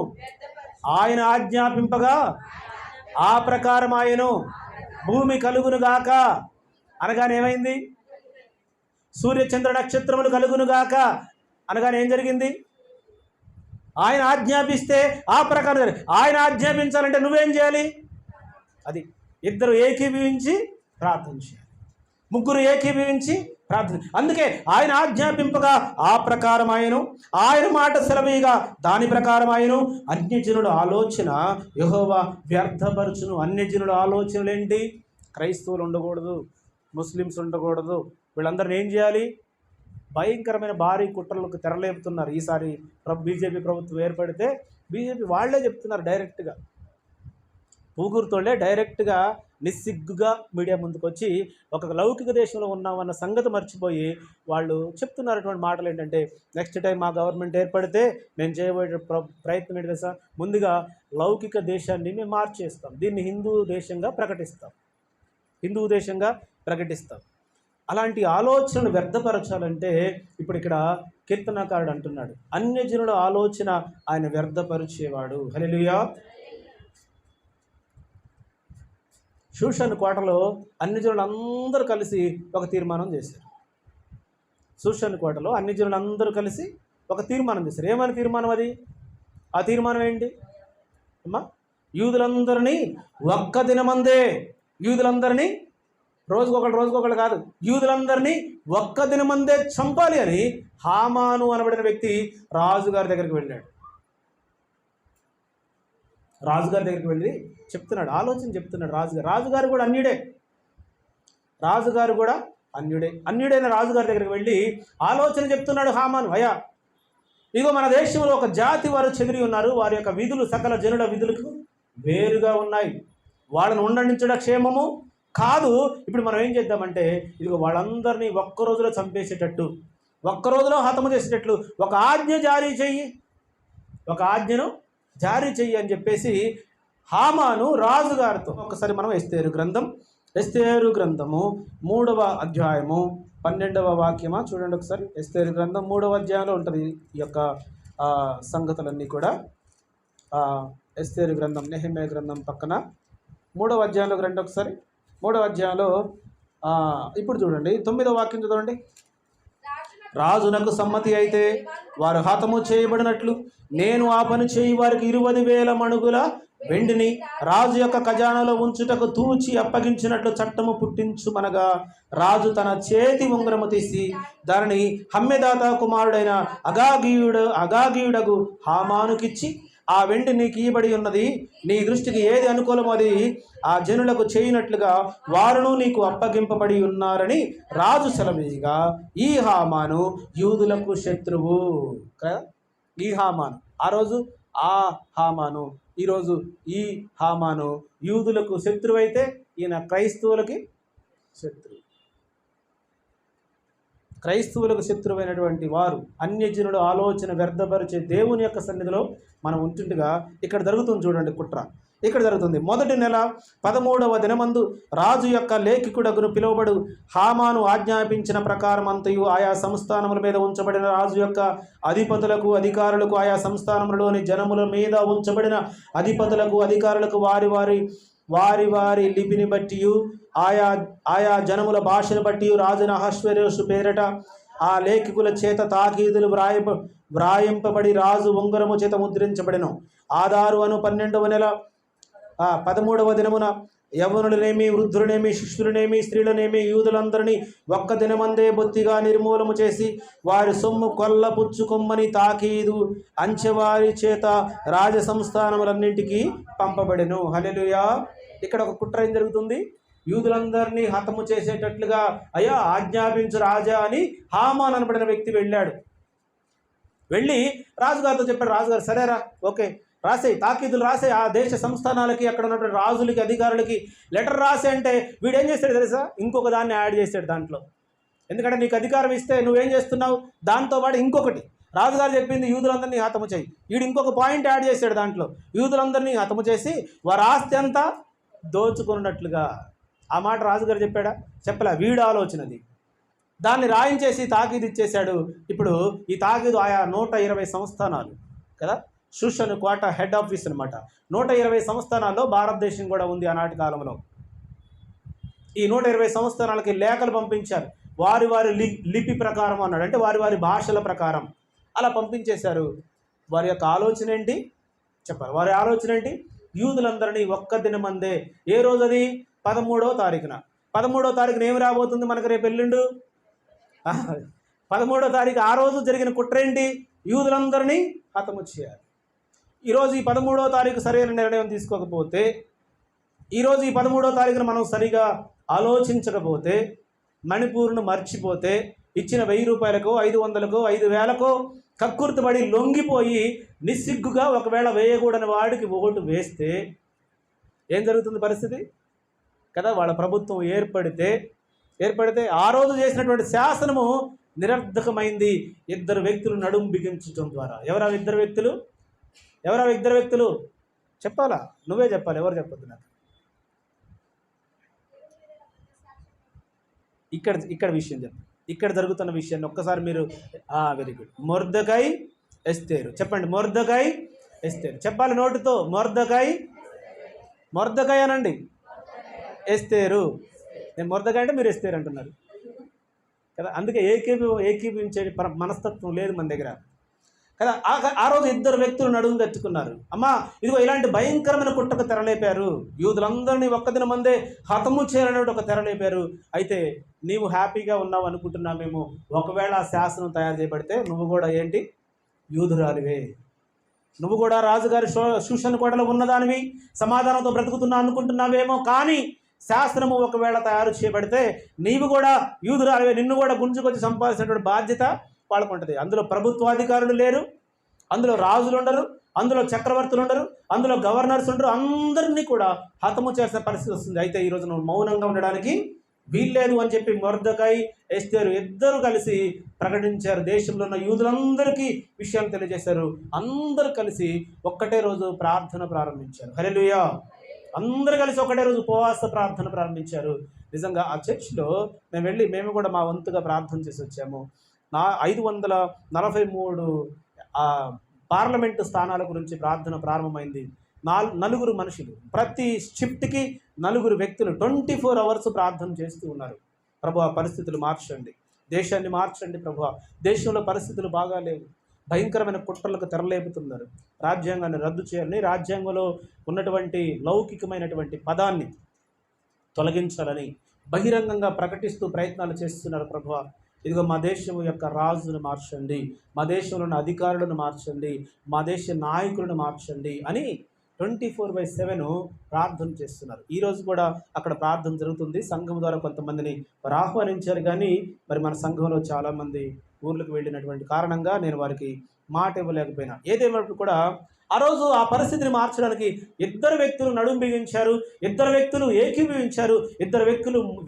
ఆయన ఆజ్ఞాపింపగా ఆ ప్రకారం ఆయను భూమి కలుగునుగాక అనగానే ఏమైంది? సూర్యచంద్ర నక్షత్రములు కలుగునుగాక అనగానే ఏం జరిగింది? ఆయన ఆజ్ఞాపిస్తే ఆ ప్రకారం. ఆయన ఆజ్ఞాపించాలంటే నువ్వేం చేయాలి? అది 2 ఏకీభవించి ప్రార్థన చేయాలి, 3 ఏకీభవించి ప్రార్థన. అందుకే ఆయన ఆజ్ఞాపింపగా ఆ ప్రకారం ఆయన మాట సెలవీయగా దాని ప్రకారం అన్యజనుల ఆలోచన యెహోవా వ్యర్థపరచును. అన్యజనుల ఆలోచనలు ఏంటి? క్రైస్తవులు ఉండకూడదు, ముస్లిమ్స్ ఉండకూడదు. వీళ్ళందరిని ఏం చేయాలి? భయంకరమైన భారీ కుట్రలకు తెరలేపుతున్నారు. ఈసారి బీజేపీ ప్రభుత్వం ఏర్పడితే బీజేపీ వాళ్లే చెప్తున్నారు డైరెక్ట్గా, పూగురుతోళ్లే డైరెక్ట్గా నిస్సిగ్గుగా మీడియా ముందుకు వచ్చి ఒక లౌకిక దేశంలో ఉన్నామన్న సంగతి మర్చిపోయి వాళ్ళు చెప్తున్నటువంటి మాటలు ఏంటంటే, నెక్స్ట్ టైం మా గవర్నమెంట్ ఏర్పడితే మేము చేయబోయే ప్రయత్నం ఏంటి తెలుసా? ముందుగా లౌకిక దేశాన్ని మేము మార్చేస్తాం, దీన్ని హిందూ దేశంగా ప్రకటిస్తాం. అలాంటి ఆలోచనను వ్యర్థపరచాలంటే ఇప్పుడు ఇక్కడ కీర్తనకారుడు అంటున్నాడు, అన్యజనుల ఆలోచన ఆయన వ్యర్థపరిచేవాడు. హల్లెలూయా. షూషన్ కోటలో అన్యజనులందరూ కలిసి ఒక తీర్మానం చేశారు. షూషన్ కోటలో అన్యజనులందరూ కలిసి ఒక తీర్మానం చేశారు. ఏమని తీర్మానం అది? ఆ తీర్మానం ఏంటి అమ్మా? యూదులందరినీ ఒక్క దినమందే, యూదులందరినీ రోజుకొకళ్ళు కాదు, యూదులందరినీ ఒక్క దినమందే చంపాలి అని హామాను అనబడిన వ్యక్తి రాజుగారి దగ్గరికి వెళ్ళాడు. రాజుగారి దగ్గరికి వెళ్ళి చెప్తున్నాడు, ఆలోచన చెప్తున్నాడు. రాజుగారు కూడా అన్యుడైన రాజుగారి దగ్గరికి వెళ్ళి ఆలోచన చెప్తున్నాడు హామాను. అయ్యా, ఇగో మన దేశంలో ఒక జాతి వారు చెదిరి ఉన్నారు, వారి యొక్క విధులు సకల జనుల విధులకు వేరుగా ఉన్నాయి, వాళ్ళని ఉండనించడం క్షేమము కాదు. ఇప్పుడు మనం ఏం చేద్దామంటే ఇదిగో వాళ్ళందరినీ ఒక్క రోజులో చంపేసేటట్టు, ఒక్క రోజులో హతము చేసేటట్లు ఒక ఆజ్ఞను జారీ చెయ్యి అని చెప్పేసి హామాను రాజుగారితో. ఒకసారి మనం ఎస్తేరు గ్రంథము 3వ అధ్యాయము 12వ వాక్యమా చూడండి ఒకసారి. ఎస్తేరు గ్రంథం 3వ అధ్యాయంలో ఉంటుంది ఈ యొక్క సంగతులన్నీ కూడా. ఎస్తేరు గ్రంథం నెహెమ్యా గ్రంథం పక్కన 3వ అధ్యాయంలో రండి ఒకసారి. 3వ అధ్యాయంలో ఇప్పుడు చూడండి 9వ వాక్యం చదవండి. రాజునకు సమ్మతి అయితే వారు హతము చేయబడినట్లు నేను ఆ పని చేయి వారికి 20,000 మణుగుల వెండిని రాజు యొక్క ఖజానాలో ఉంచుటకు తూచి అప్పగించినట్లు చట్టము పుట్టించుమనగా రాజు తన చేతి ఉంగరము తీసి దానిని హమ్మెదాత కుమారుడైన అగాగీయుడగు హామానుకిచ్చి, ఆ వెండి నీకు ఇయ్యబడి ఉన్నది, నీ దృష్టికి ఏది అనుకూలమో అది ఆ జనులకు చేయనట్లుగా వారును నీకు అప్పగింపబడి ఉన్నారని రాజు సెలవీయగా, ఈ హామాను యూదులకు శత్రువు. ఈ హామాను ఆ రోజు ఆ హామాను, ఈరోజు ఈ హామాను యూదులకు శత్రువు అయితే ఈయన క్రైస్తవులకి శత్రువు. క్రైస్తవులకు శత్రువైనటువంటి వారు అన్యజనుల ఆలోచన వ్యర్థపరిచే దేవుని యొక్క సన్నిధిలో మనం ఉంటుండగా ఇక్కడ జరుగుతుంది చూడండి కుట్ర. ఇక్కడ జరుగుతుంది. మొదటి నెల 13వ దినమందు రాజు యొక్క లేఖికుడగును పిలువబడు హామాను ఆజ్ఞాపించిన ప్రకారం అంతయు ఆయా సంస్థానముల మీద ఉంచబడిన రాజు యొక్క అధిపతులకు అధికారులకు, ఆయా సంస్థానములలోని జనముల మీద ఉంచబడిన అధిపతులకు అధికారులకు వారి వారి లిపిని బట్టి ఆయా జనముల భాషను బట్టి రాజున అహశ్వేరోషు పేరట ఆ లేఖికుల చేత తాకీదులు వ్రాయింపబడి రాజు ఉంగరము చేత ముద్రించబడిన ఆదారు అను 12వ నెల 13వ దినమున యవ్వనులనేమి, వృద్ధులనేమి, శిష్యులనేమి, స్త్రీలనేమి, యూదులందరినీ ఒక్క దినమందే బొత్తిగా నిర్మూలము చేసి వారి సొమ్ము కొల్లపుచ్చుకొమ్మని తాకీదు అంచెవారి చేత రాజ సంస్థానములన్నింటికీ పంపబడెను. హల్లెలూయా. ఇక్కడ ఒక కుట్ర ఏం జరుగుతుంది? యూదులందరినీ హతము చేసేటట్లుగా అయ్యా ఆజ్ఞాపించు రాజా అని హామాన్ అనబడిన వ్యక్తి వెళ్ళాడు. వెళ్ళి రాజుగారితో చెప్పాడు. రాజుగారు సరేరా, ఓకే రాసేయి, తాకీదులు రాసేయి, ఆ దేశ సంస్థానాలకి అక్కడ ఉన్నటువంటి రాజులకి అధికారులకి లెటర్ రాసే అంటే వీడేం చేస్తాడు తెలుసా? ఇంకొక దాన్ని యాడ్ చేశాడు దాంట్లో. ఎందుకంటే నీకు అధికారం ఇస్తే నువ్వేం చేస్తున్నావు, దాంతోపాటు ఇంకొకటి రాజుగారు చెప్పింది యూదులందరినీ హతము చేయి, వీడు ఇంకొక పాయింట్ యాడ్ చేశాడు దాంట్లో, యూదులందరినీ హతము చేసి వారి ఆస్తి అంతా దోచుకున్నట్లుగా. ఆ మాట రాజుగారు చెప్పాడా? చెప్పలే. వీడు ఆలోచనది. దాన్ని రాయించేసి తాకీదు ఇచ్చేశాడు. ఇప్పుడు ఈ తాకీదు ఆయా 120 సంస్థానాలు కదా, షూషన్ కోట హెడ్ ఆఫీస్ అనమాట. 120 సంస్థానాల్లో భారతదేశం కూడా ఉంది ఆనాటి కాలంలో. ఈ 120 సంస్థానాలకి లేఖలు పంపించారు. వారి వారి లిపి ప్రకారం అన్నాడు, అంటే వారి వారి భాషల ప్రకారం అలా పంపించేశారు. వారి యొక్క ఆలోచన ఏంటి చెప్పారు. వారి ఆలోచన ఏంటి? యూదులందరినీ ఒక్క దినమందే. ఏ రోజు అది? 13వ తారీఖున. 13వ తారీఖున ఏమి రాబోతుంది మనకు? రేపు ఎల్లుండు 13వ తారీఖు. ఆ రోజు జరిగిన కుట్ర ఏంటి? యూదులందరినీ హతము చేయాలి. ఈరోజు ఈ 13వ తారీఖు సరైన నిర్ణయం తీసుకోకపోతే, ఈరోజు ఈ 13వ తారీఖున మనం సరిగా ఆలోచించకపోతే, మణిపూర్ను మర్చిపోతే, ఇచ్చిన 1000 రూపాయలకో 500కో 5000కో కక్కుర్తిపడి లొంగిపోయి నిస్సిగ్గుగా ఒకవేళ వేయకూడని వాడికి ఓటు వేస్తే ఏం జరుగుతుంది పరిస్థితి కదా? వాళ్ళ ప్రభుత్వం ఏర్పడితే ఆ రోజు చేసినటువంటి శాసనము నిరర్ధకమైంది. 2 వ్యక్తులు నడుం బిగించడం ద్వారా. ఎవరా 2 వ్యక్తులు? ఎవరా 2 వ్యక్తులు? చెప్పాలా? నువ్వే చెప్పాలి, ఎవరు చెప్పొద్దు నాకు. ఇక్కడ విషయం చెప్పు. ఇక్కడ జరుగుతున్న విషయాన్ని ఒక్కసారి మీరు వెరీ గుడ్. మొర్దెకై ఎస్తేరు చెప్పండి. మొర్దెకై ఎస్తేరు చెప్పాలి నోటితో. మొర్దెకై అనండి. ఎస్తేరు. నేను మొర్దెకై అంటే మీరు ఎస్తేరు అంటున్నారు కదా. అందుకే ఏకీపించే మనస్తత్వం లేదు మన దగ్గర కదా. ఆ రోజు 2 వ్యక్తులు నడుము తెచ్చుకున్నారు. అమ్మా ఇదిగో ఇలాంటి భయంకరమైన కుట్రకు తెరలేపారు. యూదులందరినీ ఒక్క దిన మందే హతము చేయాలనే ఒక తెరలేపారు. అయితే నీవు హ్యాపీగా ఉన్నావు అనుకుంటున్నామేమో. ఒకవేళ ఆ శాసనం తయారు చేయబడితే నువ్వు కూడా ఏంటి? యూదురాలివే. నువ్వు కూడా రాజుగారి శూషన్ కోటలో ఉన్నదానివి, సమాధానంతో బ్రతుకుతున్నా అనుకుంటున్నావేమో. కానీ శాస్త్రము ఒకవేళ తయారు చేయబడితే నీవు కూడా యూదురాలివే. నిన్ను కూడా గుంజుకొచ్చి సంపాదించినటువంటి బాధ్యత వాళ్ళకు ఉంటుంది. అందులో ప్రభుత్వాధికారులు లేరు, అందులో రాజులు ఉండరు, అందులో చక్రవర్తులు ఉండరు, అందులో గవర్నర్స్ ఉండరు. అందరినీ కూడా హతము చేసిన పరిస్థితి వస్తుంది. అయితే ఈరోజు నువ్వు మౌనంగా ఉండడానికి వీల్లేదు అని చెప్పి మొర్దెకై ఎస్తేరు 2 కలిసి ప్రకటించారు. దేశంలో ఉన్న యూదులందరికీ విషయాలు తెలియజేశారు. అందరూ కలిసి ఒక్కటే రోజు ప్రార్థన ప్రారంభించారు. హల్లెలూయా. అందరూ కలిసి ఒకటే రోజు ఉపవాస ప్రార్థన ప్రారంభించారు. నిజంగా ఆ చర్చ్లో మేము కూడా మా వంతుగా ప్రార్థన చేసి వచ్చాము. 543 పార్లమెంటు స్థానాల గురించి ప్రార్థన ప్రారంభమైంది. 4 మనుషులు, ప్రతి షిఫ్ట్కి 4 వ్యక్తులు 24 అవర్స్ ప్రార్థన చేస్తూ ఉన్నారు. ప్రభువా పరిస్థితులు మార్చండి, దేశాన్ని మార్చండి ప్రభువా. దేశంలో పరిస్థితులు బాగాలేవు, భయంకరమైన కుట్రలకు తెరలేపుతున్నారు. రాజ్యాంగాన్ని రద్దు చేయాలని, రాజ్యాంగంలో ఉన్నటువంటి లౌకికమైనటువంటి పదాన్ని తొలగించాలని బహిరంగంగా ప్రకటిస్తూ ప్రయత్నాలు చేస్తున్నారు. ప్రభువా, ఇదిగో మా దేశం యొక్క రాజును మార్చండి, మా దేశంలో ఉన్న అధికారులను మార్చండి, మా దేశ నాయకులను మార్చండి అని 24/7 ప్రార్థన చేస్తున్నారు. ఈరోజు కూడా అక్కడ ప్రార్థన జరుగుతుంది. సంఘం ద్వారా కొంతమందిని వారు ఆహ్వానించారు, కానీ మరి మన సంఘంలో చాలామంది ఊర్లకు వెళ్ళినటువంటి కారణంగా నేను వారికి మాట ఇవ్వలేకపోయినా. ఏదేమైనప్పుడు కూడా ఆ రోజు ఆ పరిస్థితిని మార్చడానికి ఇద్దరు వ్యక్తులు నడుం బిగించారు, ఇద్దరు వ్యక్తులు ఏకీభవించారు, ఇద్దరు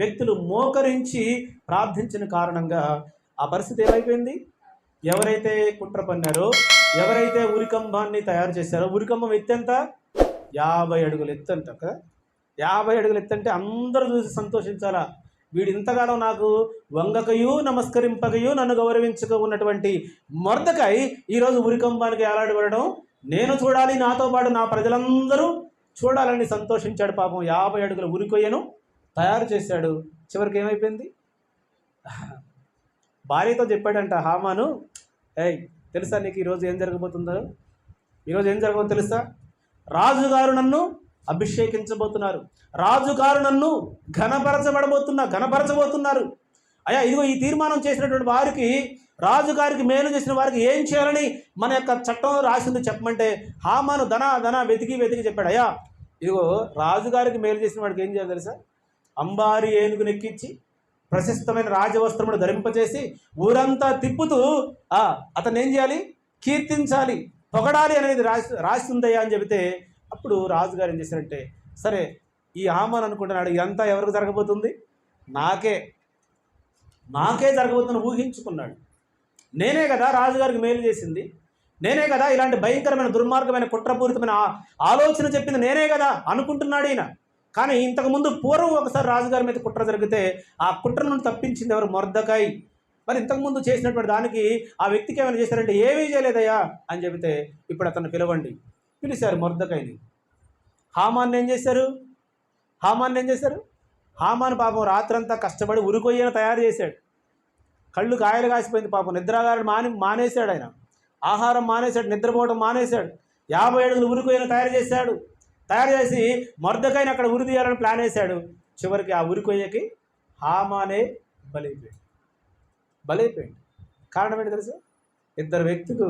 వ్యక్తులు మోకరించి ప్రార్థించిన కారణంగా ఆ పరిస్థితి ఏమైపోయింది? ఎవరైతే కుట్ర పన్నారో, ఎవరైతే ఉరికంబాన్ని తయారు చేశారో, ఉరికంబం ఎత్తెంత 50 అడుగులు ఎత్తంట కదా. 50 అడుగులు ఎత్తంటే అందరూ చూసి సంతోషించాలా, వీడు ఇంతకాలం నాకు వంగకయు నమస్కరింపకయు నన్ను గౌరవించక ఉన్నటువంటి మొర్దెకై ఈరోజు ఉరికంబానికి ఏలాడబడడం నేను చూడాలి, నాతో పాటు నా ప్రజలందరూ చూడాలని సంతోషించాడు. పాపం 50 అడుగుల ఉరికొయ్యను తయారు చేశాడు. చివరికి ఏమైపోయింది? భార్యతో చెప్పాడంట హామాను, ఏయ్ తెలుసా నీకు ఈరోజు ఏం జరగబోతుందో? ఈరోజు ఏం జరగబోతుందో తెలుసా? రాజుగారు నన్ను అభిషేకించబోతున్నారు, రాజుగారు నన్ను ఘనపరచబోతున్నారు. అయ్యా, ఇదిగో ఈ తీర్మానం చేసినటువంటి వారికి, రాజుగారికి మేలు చేసిన వారికి ఏం చేయాలని మన యొక్క చట్టం రాసింది చెప్పమంటే హామాను ధన వెతికి చెప్పాడు. అయ్యా, ఇదిగో రాజుగారికి మేలు చేసిన వాడికి ఏం చేయాలి తెలుసా? అంబారి ఏనుగు నెక్కించి ప్రశస్తమైన రాజవస్త్రమును ధరింపచేసి ఊరంతా తిప్పుతూ అతను ఏం చేయాలి? కీర్తించాలి, పొగడాలి అనేది రాసిందయ్యా అని చెబితే అప్పుడు రాజుగారు ఏం చేశారంటే, సరే ఈ హామాన్ అనుకుంటున్నాడు, ఇదంతా ఎవరికి జరగబోతుంది? నాకే జరగబోతున్న ఊహించుకున్నాడు. నేనే కదా రాజుగారికి మేలు చేసింది, నేనే కదా ఇలాంటి భయంకరమైన దుర్మార్గమైన కుట్రపూరితమైన ఆలోచన చెప్పింది నేనే కదా అనుకుంటున్నాడు ఈయన. కానీ ఇంతకుముందు పూర్వం ఒకసారి రాజుగారి మీద కుట్ర జరిగితే ఆ కుట్ర నుండి తప్పించింది ఎవరు? మొర్దెకై. మరి ఇంతకుముందు చేసినటువంటి దానికి ఆ వ్యక్తికి ఏమైనా చేశారంటే ఏమీ చేయలేదయ్యా అని చెబితే ఇప్పుడు అతను పిలిచారు మొర్దెకైని. హామాన్ని ఏం చేశారు? హామాను పాపం రాత్రంతా కష్టపడి ఉరికొయ్యను తయారు చేశాడు. కళ్ళు కాయలు కాసిపోయింది పాపం. నిద్రాగారం మానేశాడు ఆయన, ఆహారం మానేశాడు, నిద్రపోవడం మానేశాడు. 50 అడుగులు ఉరికొయ్యను తయారు చేసి మొర్దెకైని అక్కడ ఉరి తీయాలని ప్లాన్ వేశాడు. చివరికి ఆ ఉరికొయ్యకి హామానే బలైపోయాడు. కారణం ఏంటి తెలుసా? ఇద్దరు వ్యక్తులు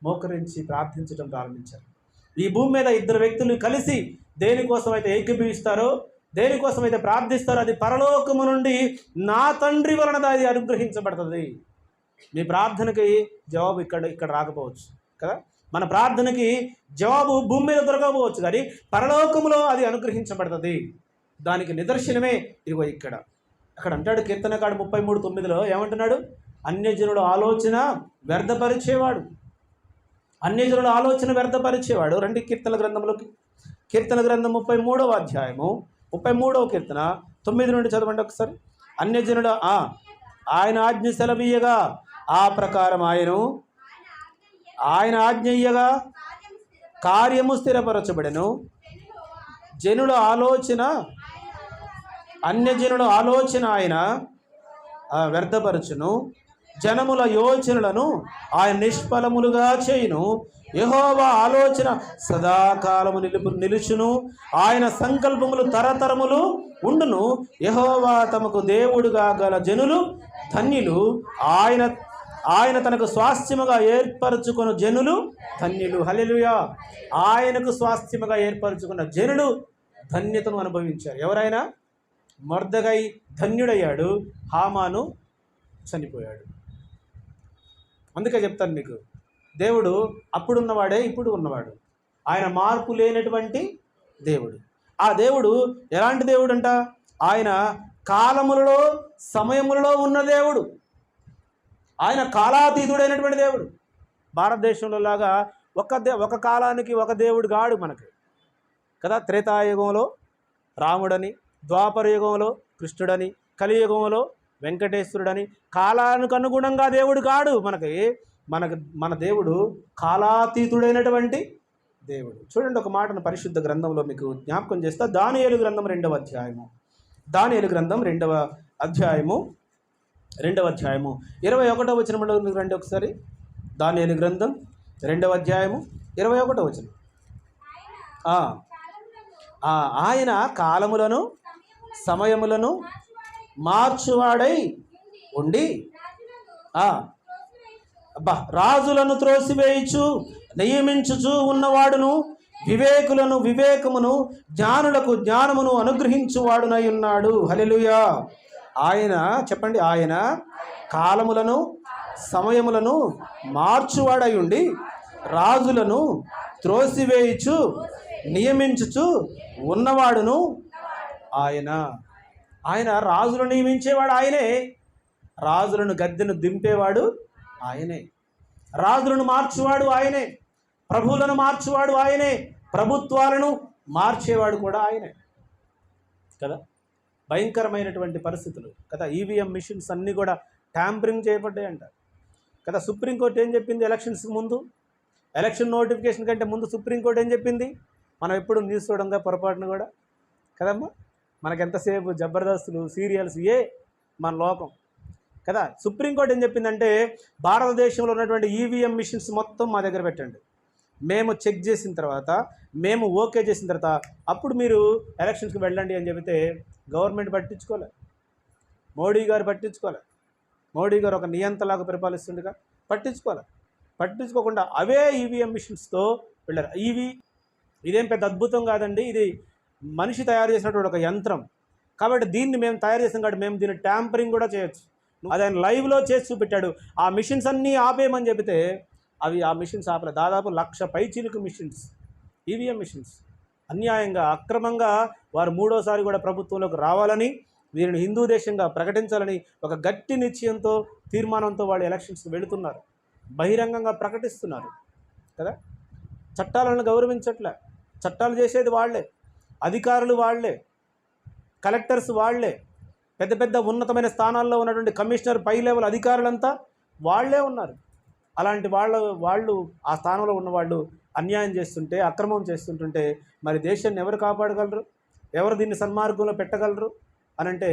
మోకరించి ప్రార్థించడం ప్రారంభించారు. ఈ భూమి మీద ఇద్దరు వ్యక్తులు కలిసి దేనికోసం అయితే ఏకీభవిస్తారో, దేనికోసం అయితే ప్రార్థిస్తారో అది పరలోకము నుండి నా తండ్రి వలన అది అనుగ్రహించబడుతుంది. మీ ప్రార్థనకి జవాబు ఇక్కడ రాకపోవచ్చు కదా. మన ప్రార్థనకి జవాబు భూమి మీద దొరకకపోవచ్చు, కానీ పరలోకములో అది అనుగ్రహించబడుతుంది. దానికి నిదర్శనమే ఇదిగో అక్కడ అంటాడు కీర్తనకాడు 33:9 ఏమంటున్నాడు? అన్యజనుల ఆలోచన వ్యర్థపరిచేవాడు. రండి కీర్తన గ్రంథంలోకి. కీర్తన గ్రంథం 33వ అధ్యాయము 33వ కీర్తన 9 నుండి చదవండి ఒకసారి. అన్యజనుల ఆయన ఆజ్ఞ సెలవీయగా ఆ ప్రకారం ఆయన ఆజ్ఞయ్యగా కార్యము స్థిరపరచబడెను. అన్యజనుల ఆలోచన ఆయన వ్యర్థపరచును. జనముల యోచనలను ఆయన నిష్ఫలములుగా చేయును. యెహోవా ఆలోచన సదాకాలము నిలుచును. ఆయన సంకల్పములు తరతరములు ఉండును. యెహోవా తమకు దేవుడుగా గల జనులు ధన్యులు. ఆయన తనకు స్వాస్థ్యముగా ఏర్పరచుకున్న జనులు ధన్యులు. హల్లెలూయా. ఆయనకు స్వాస్థ్యముగా ఏర్పరచుకున్న జనులు ధన్యతను అనుభవించారు. ఎవరైనా? మొర్దెకై ధన్యుడయ్యాడు, హామాను చనిపోయాడు. అందుకే చెప్తాను మీకు, దేవుడు అప్పుడున్నవాడే ఇప్పుడు ఉన్నవాడు. ఆయన మార్పు లేనటువంటి దేవుడు. ఆ దేవుడు ఎలాంటి దేవుడు అంట? ఆయన కాలములలో సమయములలో ఉన్న దేవుడు. ఆయన కాలాతీతుడైనటువంటి దేవుడు. భారతదేశంలో లాగా ఒక కాలానికి ఒక దేవుడు గాడు మనకి కదా. త్రేతాయుగంలో రాముడని, ద్వాపర యుగంలో కృష్ణుడని, కలియుగంలో వెంకటేశ్వరుడని కాలానికి అనుగుణంగా దేవుడు కాడు మన దేవుడు కాలాతీతుడైనటువంటి దేవుడు. చూడండి, ఒక మాటను పరిశుద్ధ గ్రంథంలో మీకు జ్ఞాపకం చేస్తా. దానియేలు గ్రంథం 2వ అధ్యాయము 2వ అధ్యాయము 21వ వచనం రండి ఒకసారి. దానియేలు గ్రంథం 2వ అధ్యాయము 21వ వచనం. ఆయన కాలములను సమయములను మార్చువాడై ఉండి రాజులను త్రోసివేయుచు నియమించుచు ఉన్నవాడును, వివేకులను వివేకమును, జ్ఞానులకు జ్ఞానమును అనుగ్రహించువాడునై ఉన్నాడు. హల్లెలూయా. ఆయన చెప్పండి, ఆయన కాలములను సమయములను మార్చువాడై ఉండి రాజులను త్రోసివేయుచు నియమించుచు ఉన్నవాడును ఆయన. ఆయన రాజులను నియమించేవాడు ఆయనే, రాజులను గద్దెను దింపేవాడు ఆయనే, రాజులను మార్చువాడు ఆయనే, ప్రభువులను మార్చువాడు ఆయనే, ప్రభుత్వాలను మార్చేవాడు కూడా ఆయనే కదా. భయంకరమైనటువంటి పరిస్థితులు కదా. ఈవీఎం మిషన్స్ అన్నీ కూడా ట్యాంపరింగ్ చేయబడ్డాయి అంట కదా. సుప్రీంకోర్టు ఏం చెప్పింది ఎలక్షన్స్ ముందు, ఎలక్షన్ నోటిఫికేషన్ కంటే ముందు సుప్రీంకోర్టు ఏం చెప్పింది? మనం ఎప్పుడు న్యూస్ చూడంగా పొరపాటును కూడా కదమ్మా, మనకెంతసేపు జబర్దస్తులు సీరియల్స్ మన లోకం కదా. సుప్రీంకోర్టు ఏం చెప్పిందంటే, భారతదేశంలో ఉన్నటువంటి ఈవీఎం మిషన్స్ మొత్తం మా దగ్గర పెట్టండి, మేము చెక్ చేసిన తర్వాత, మేము ఓకే చేసిన తర్వాత అప్పుడు మీరు ఎలక్షన్స్కి వెళ్ళండి అని చెబితే గవర్నమెంట్ పట్టించుకోలే, మోడీ గారు పట్టించుకోలే. మోడీ గారు ఒక నియంతలాగా పరిపాలిస్తుండగా పట్టించుకోకుండా అవే ఈవీఎం మిషన్స్తో వెళ్ళారు. ఇదేం పెద్ద అద్భుతం కాదండి, ఇది మనిషి తయారు చేసినటువంటి ఒక యంత్రం. కాబట్టి దీన్ని మేము తయారు చేసాం కాబట్టి మేము దీన్ని ట్యాంపరింగ్ కూడా చేయొచ్చు. అది ఆయన లైవ్లో చేసి చూపెట్టాడు. ఆ మిషన్స్ అన్నీ ఆపేయమని చెబితే అవి ఆ మిషన్స్ ఆపలే. దాదాపు 1,00,000 పైచీలకు మిషన్స్, ఈవీఎం మిషన్స్ అన్యాయంగా అక్రమంగా వారు 3వసారి కూడా ప్రభుత్వంలోకి రావాలని, వీరిని హిందూ దేశంగా ప్రకటించాలని ఒక గట్టి నిశ్చయంతో తీర్మానంతో వాళ్ళు ఎలక్షన్స్కి వెళుతున్నారు, బహిరంగంగా ప్రకటిస్తున్నారు కదా. చట్టాలను గౌరవించట్లే, చట్టాలు చేసేది వాళ్ళే, అధికారులు వాళ్ళే, కలెక్టర్స్ వాళ్ళే, పెద్ద పెద్ద ఉన్నతమైన స్థానాల్లో ఉన్నటువంటి కమిషనర్, పై లెవెల్ అధికారులంతా వాళ్ళే ఉన్నారు. అలాంటి వాళ్ళు ఆ స్థానంలో ఉన్నవాళ్ళు అన్యాయం చేస్తుంటే, అక్రమం చేస్తుంటుంటే మరి దేశాన్ని ఎవరు కాపాడగలరు? ఎవరు దీన్ని సన్మార్గంలో పెట్టగలరు అని అంటే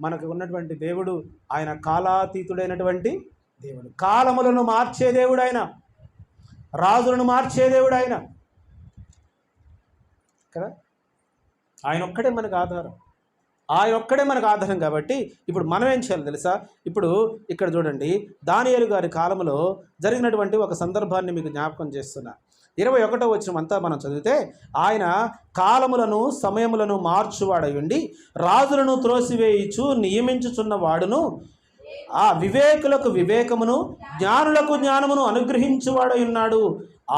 మనకు ఉన్నటువంటి దేవుడు ఆయన కాలాతీతుడైనటువంటి దేవుడు, కాలములను మార్చే దేవుడు ఆయన, రాజులను మార్చే దేవుడు ఆయన కదా. ఆయన ఒక్కడే మనకు ఆధారం కాబట్టి ఇప్పుడు మనం ఏం చేయాలి తెలుసా? ఇప్పుడు ఇక్కడ చూడండి, దానియేలు గారి కాలంలో జరిగినటువంటి ఒక సందర్భాన్ని మీకు జ్ఞాపకం చేస్తున్నా. 21వ వచనం అంతా మనం చదివితే, ఆయన కాలములను సమయములను మార్చువాడై ఉండి రాజులను త్రోసివేయిచు నియమించుచున్న వాడును, ఆ వివేకులకు వివేకమును, జ్ఞానులకు జ్ఞానమును అనుగ్రహించువాడై ఉన్నాడు.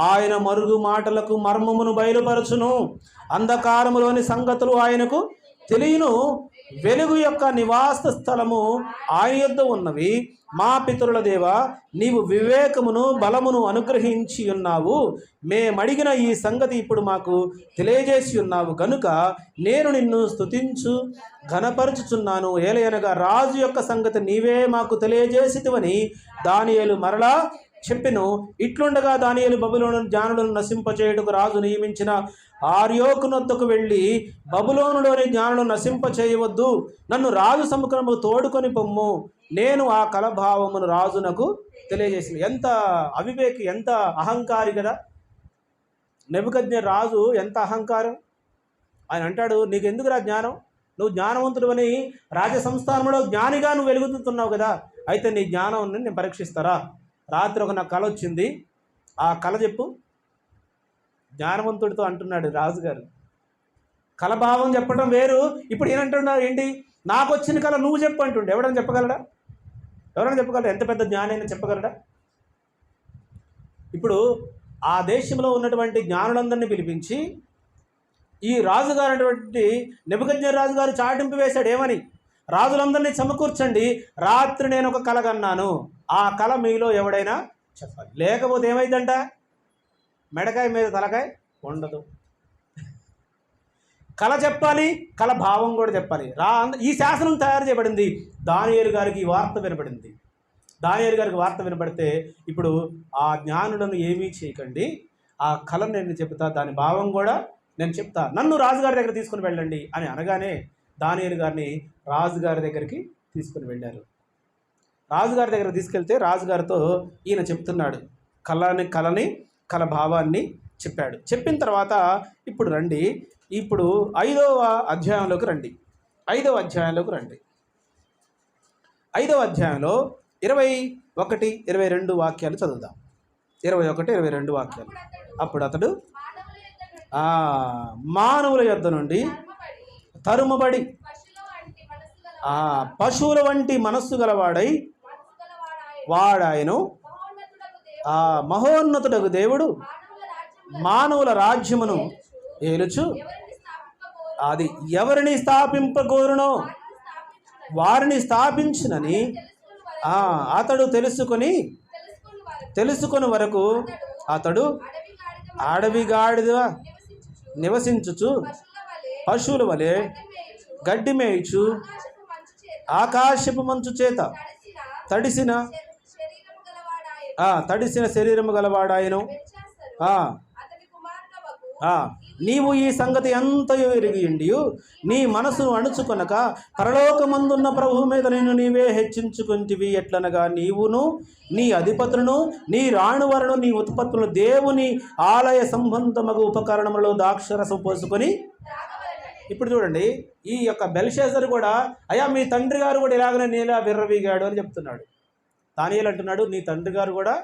ఆయన మరుగు మాటలకు మర్మమును బయలుపరచును, అంధకారములోని సంగతులు ఆయనకు తెలియను. వెలుగు యొక్క నివాస స్థలము ఆయన యొద్ద ఉన్నవి. మా పితరుల దేవా, నీవు వివేకమును బలమును అనుగ్రహించి ఉన్నావు. మేమడిగిన ఈ సంగతి ఇప్పుడు మాకు తెలియజేసి ఉన్నావు గనుక నేను నిన్ను స్తుతించు ఘనపరచుచున్నాను. ఏలయనగా రాజు యొక్క సంగతి నీవే మాకు తెలియజేసితివని దానియేలు మరలా చెప్పెను. ఇట్లుండగా దానియేలు బబులోను జ్ఞానులను నశింపచేయుటకు రాజు నియమించిన ఆర్యోకునొద్దకు వెళ్ళి, బబులోనులోని జ్ఞానులను నశింపచేయవద్దు, నన్ను రాజు సముఖము తోడుకొని పొమ్ము, నేను ఆ కలభావమును రాజునకు తెలియజేసింది. ఎంత అవివేకి, ఎంత అహంకారి కదా నెబుకద్నెజరు రాజు, ఎంత అహంకారం. ఆయన అంటాడు, నీకు ఎందుకురా జ్ఞానం? నువ్వు జ్ఞానవంతుడు అని రాజసంస్థానంలో జ్ఞానిగా నువ్వు వెలుగుతున్నావు కదా, అయితే నీ జ్ఞానం నేను పరీక్షిస్తారా? రాత్రి ఒక నాకు కల వచ్చింది, ఆ కళ చెప్పు. జ్ఞానవంతుడితో అంటున్నాడు రాజుగారు. కలభావం చెప్పడం వేరు. ఇప్పుడు ఏమంటున్నారు ఏంటి? నాకు వచ్చిన కళ నువ్వు చెప్పు అంటుండే. ఎవరైనా చెప్పగలడా? ఎంత పెద్ద జ్ఞానైనా చెప్పగలడా? ఇప్పుడు ఆ దేశంలో ఉన్నటువంటి జ్ఞానులందరినీ పిలిపించి ఈ రాజుగారు అటువంటి నెబుకద్నెజరు రాజుగారు చాటింపు వేశాడు. ఏమని? రాజులందరినీ సమకూర్చండి, రాత్రి నేను ఒక కల కన్నాను, ఆ కళ మీలో ఎవడైనా చెప్పాలి. లేకపోతే ఏమైందంట? మెడకాయ మీద తలకాయ ఉండదు. కళ చెప్పాలి, కళ భావం కూడా చెప్పాలి. ఈ శాసనం తయారు చేయబడింది. దానియేలు గారికి ఈ వార్త వినబడింది. దానియేలు గారికి వార్త వినబడితే, ఇప్పుడు ఆ జ్ఞానులను ఏమీ చేయకండి, ఆ కళను నేను చెప్తా, దాని భావం కూడా నేను చెప్తా, నన్ను రాజుగారి దగ్గర తీసుకుని వెళ్ళండి అని అనగానే దానియేలు గారిని రాజుగారి దగ్గరికి తీసుకుని వెళ్ళారు. రాజుగారి దగ్గర తీసుకెళ్తే రాజుగారితో ఈయన చెప్తున్నాడు, కల భావాన్ని చెప్పాడు. చెప్పిన తర్వాత ఇప్పుడు రండి, ఇప్పుడు 5వ అధ్యాయంలోకి రండి. 5వ అధ్యాయంలో 21, 22 వాక్యాలు చదువుదాం. 21, 22 వాక్యాలు. అప్పుడు అతడు మానవుల యొద్ద నుండి తరుమబడి పశువుల వంటి మనస్సు గలవాడై వాడాయను. మహోన్నతుడగు దేవుడు మానవుల రాజ్యమును ఏలుచు అది ఎవరిని స్థాపింపగోరునో వారిని స్థాపించునని అతడు తెలుసుకొని వరకు అతడు అడవి గాడిద నివసించుచు పశువుల వలె గడ్డి మేయుచు ఆకాశపు మంచు చేత తడిసిన శరీరము గలవాడాయను. నీవు ఈ సంగతి ఎంతయో ఎరిగియుండి నీ మనసును అణుచుకొనక పరలోకమందున్న ప్రభువు మీద నిన్ను నీవే హెచ్చించుకుంటివి. ఎట్లనగా నీవును నీ అధిపతులను నీ రాణువరను నీ ఉత్పత్తులను దేవుని ఆలయ సంబంధమగు ఉపకరణములో ద్రాక్షరసం పోసుకొని. ఇప్పుడు చూడండి, ఈ యొక్క బెల్షాజరు కూడా అయ్యా మీ తండ్రి గారు కూడా ఇలాగనే నీలా విర్రవీగాడు అని చెప్తున్నాడు. దానియేలు అంటున్నాడు, నీ తండ్రి గారు కూడా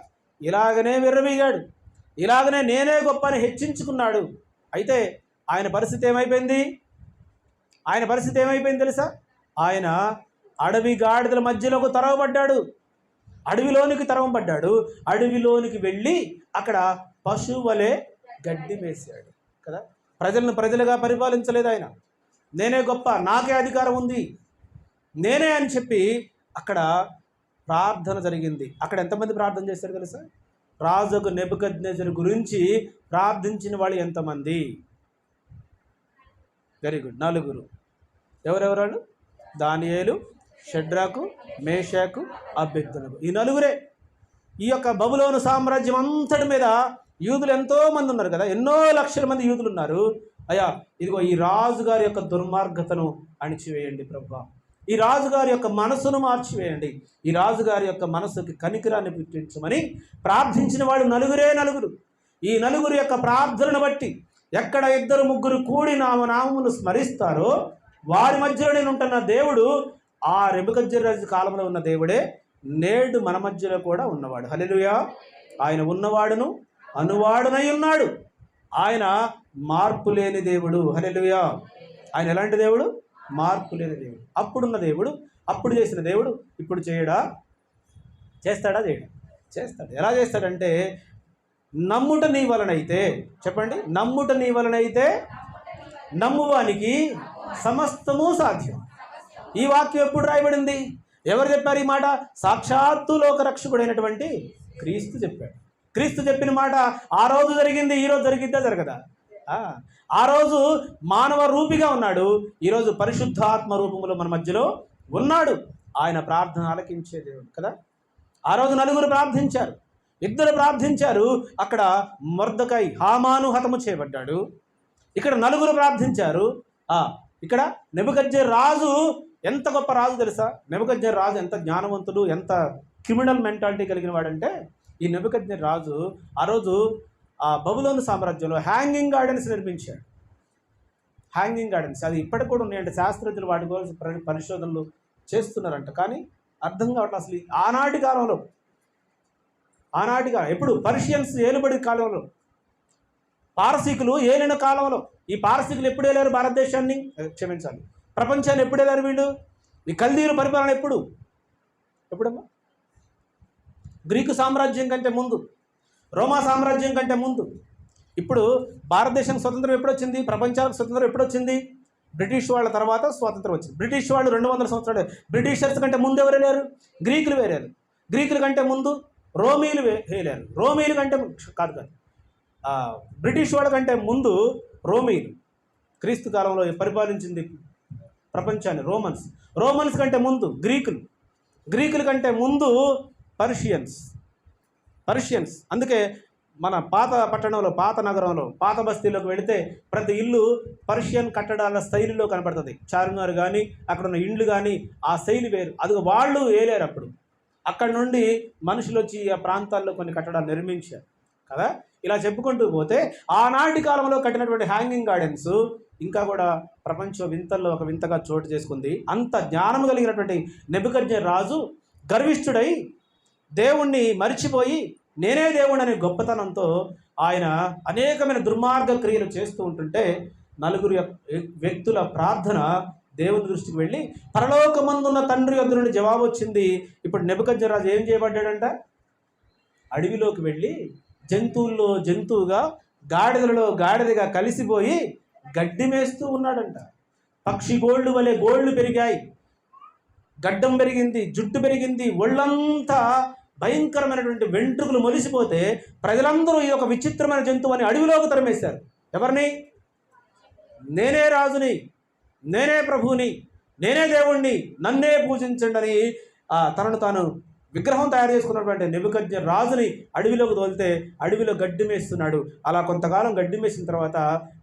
ఇలాగనే విర్రవీగాడు, ఇలాగనే నేనే గొప్ప అని హెచ్చించుకున్నాడు. అయితే ఆయన పరిస్థితి ఏమైపోయింది తెలుసా? ఆయన అడవి గాడిదల మధ్యలోకి తరవబడ్డాడు, అడవిలోనికి తరవబడ్డాడు. అడవిలోనికి వెళ్ళి అక్కడ పశువు వలె గడ్డి వేసాడు కదా. ప్రజలను ప్రజలుగా పరిపాలించలేదు ఆయన. నేనే గొప్ప, నాకే అధికారం ఉంది, నేనే అని చెప్పి అక్కడ ప్రార్థన జరిగింది. అక్కడ ఎంతమంది ప్రార్థన చేశారు తెలుసా? రాజుకు నెబుకద్నెజరు గురించి ప్రార్థించిన వాళ్ళు ఎంతమంది? Very good, 4. ఎవరెవరాలు? దానియేలు, షడ్రాకు, మేషాకు, అబేద్నెగో. ఈ 4 ఈ యొక్క బబులోను సామ్రాజ్యం అంతటి మీద యూదులు ఎంతోమంది ఉన్నారు కదా, ఎన్నో లక్షల మంది యూదులు ఉన్నారు. అయ్యా ఇదిగో ఈ రాజుగారి యొక్క దుర్మార్గతను అణిచివేయండి ప్రభువా, ఈ రాజుగారి యొక్క మనసును మార్చివేయండి, ఈ రాజుగారి యొక్క మనసుకి కనికరాన్ని పుట్టించమని ప్రార్థించిన వాడు 4. ఈ 4 యొక్క ప్రార్థనను బట్టి ఎక్కడ 2, 3 కూడి నామమును స్మరిస్తారో వారి మధ్యలో నేను ఉంటున్న దేవుడు ఆ నెబుకద్నెజరు కాలంలో ఉన్న దేవుడే నేడు మన మధ్యలో కూడా ఉన్నవాడు. హల్లెలూయా. ఆయన ఉన్నవాడును అనువాడునై ఉన్నాడు. ఆయన మార్పు లేని దేవుడు. హల్లెలూయా. ఆయన ఎలాంటి దేవుడు? మార్పు లేని దేవుడు. అప్పుడున్న దేవుడు, అప్పుడు చేసిన దేవుడు ఇప్పుడు చేస్తాడా? చేస్తాడు. ఎలా చేస్తాడంటే, నమ్ముట నీ వలనైతే, చెప్పండి, నమ్ముట నీ వలనైతే నమ్మువానికి సమస్తము సాధ్యం. ఈ వాక్యం ఎప్పుడు రాయబడింది? ఎవరు చెప్పారు ఈ మాట? సాక్షాత్తు లోకరక్షకుడైనటువంటి క్రీస్తు చెప్పాడు. క్రీస్తు చెప్పిన మాట ఆ రోజు జరిగింది, ఈరోజు జరిగిద్దా? జరగదా? ఆ రోజు మానవ రూపిగా ఉన్నాడు, ఈరోజు పరిశుద్ధాత్మ రూపంలో మన మధ్యలో ఉన్నాడు. ఆయన ప్రార్థన ఆలకించే దేవుడు కదా. ఆ రోజు 4 ప్రార్థించారు, 2 ప్రార్థించారు. అక్కడ మొర్దెకై హామాను హతము చేయబడ్డాడు. ఇక్కడ 4 ప్రార్థించారు. ఇక్కడ నెబుకద్నెజరు రాజు ఎంత గొప్ప రాజు తెలుసా? నెబుకద్నెజరు రాజు ఎంత జ్ఞానవంతుడు, ఎంత క్రిమినల్ మెంటాలిటీ కలిగిన వాడంటే, ఈ నెబుకద్నెజరు రాజు ఆ రోజు ఆ బబులోను సామ్రాజ్యంలో హ్యాంగింగ్ గార్డెన్స్ నిర్మించాడు. హ్యాంగింగ్ గార్డెన్స్ అది ఇప్పటికి కూడా ఉన్నాయంటే శాస్త్రజ్ఞులు వాటి గురించి పరిశోధనలు చేస్తున్నారంట. కానీ అర్థం కావట్లేదు అసలు ఆనాటి కాలంలో ఎప్పుడు పర్షియన్స్ ఏలుబడి కాలంలో, పారసీకులు ఏలిన కాలంలో, ఈ పారసీకులు ఎప్పుడు ఏలారు భారతదేశాన్ని, క్షమించాలి ప్రపంచాన్ని ఎప్పుడు ఏలారు వీళ్ళు? ఈ కల్దీయుల పరిపాలన ఎప్పుడమ్మా? గ్రీకు సామ్రాజ్యం కంటే ముందు, రోమా సామ్రాజ్యం కంటే ముందు. ఇప్పుడు భారతదేశానికి స్వతంత్రం ఎప్పుడు వచ్చింది? ప్రపంచానికి స్వతంత్రం ఎప్పుడు వచ్చింది? బ్రిటిష్ వాళ్ళ తర్వాత స్వాతంత్రం వచ్చింది. బ్రిటిష్ వాళ్ళు 200 సంవత్సరాలు. బ్రిటిషర్స్ కంటే ముందు ఎవరు వెళ్ళారు? గ్రీకులు వేరారు. గ్రీకుల కంటే ముందు రోమీలు వేలారు. రోమీలు కంటే కాదు బ్రిటిష్ వాళ్ళ కంటే ముందు రోమీలు క్రీస్తు కాలంలో పరిపాలించింది ప్రపంచాన్ని. రోమన్స్ కంటే ముందు గ్రీకుల కంటే ముందు పర్షియన్స్. అందుకే మన పాత పట్టణంలో, పాత నగరంలో, పాత బస్తీలోకి వెళితే ప్రతి ఇల్లు పర్షియన్ కట్టడాల శైలిలో కనపడుతుంది. చార్మినార్ కానీ అక్కడ ఉన్న ఇండ్లు కానీ ఆ శైలి వేరు. అది వాళ్ళు ఏలేరు. అప్పుడు అక్కడ నుండి మనుషులు వచ్చి ఆ ప్రాంతాల్లో కొన్ని కట్టడాలు నిర్మించారు కదా. ఇలా చెప్పుకుంటూ పోతే ఆనాటి కాలంలో కట్టినటువంటి హ్యాంగింగ్ గార్డెన్స్ ఇంకా కూడా ప్రపంచ వింతల్లో ఒక వింతగా చోటు చేసుకుంది. అంత జ్ఞానం కలిగినటువంటి నెబుకద్నెజర్ రాజు గర్విష్ఠుడై దేవుణ్ణి మరిచిపోయి నేనే దేవుణ్ణి అనే గొప్పతనంతో ఆయన అనేకమైన దుర్మార్గ క్రియలు చేస్తూ ఉంటుంటే నలుగురు వ్యక్తుల ప్రార్థన దేవుని దృష్టికి వెళ్ళి పరలోకమందున్న తండ్రి యొద్ద నుండి జవాబు వచ్చింది. ఇప్పుడు నెబుకద్నెజర్ రాజు ఏం చేయబడ్డాడంట? అడవిలోకి వెళ్ళి జంతువుల్లో జంతువుగా గాడిదలలో గాడిదగా కలిసిపోయి గడ్డి మేస్తూ ఉన్నాడంట. పక్షి గోళ్ళు వలె గోళ్ళు పెరిగాయి, గడ్డం పెరిగింది, జుట్టు పెరిగింది, ఒళ్ళంతా భయంకరమైనటువంటి వెంట్రుకలు మొలిసిపోతే ప్రజలందరూ ఈ ఒక విచిత్రమైన జంతువు అని అడవిలోకి తరిమేశారు. ఎవరిని? నేనే రాజుని, నేనే ప్రభువుని, నేనే దేవుణ్ణి, నన్నే పూజించండి అని తనను తాను విగ్రహం తయారు చేసుకున్నటువంటి నెబుకద్నెజర్ రాజుని అడవిలోకి తోలితే అడవిలో గడ్డి మేస్తున్నాడు. అలా కొంతకాలం గడ్డి మేసిన తర్వాత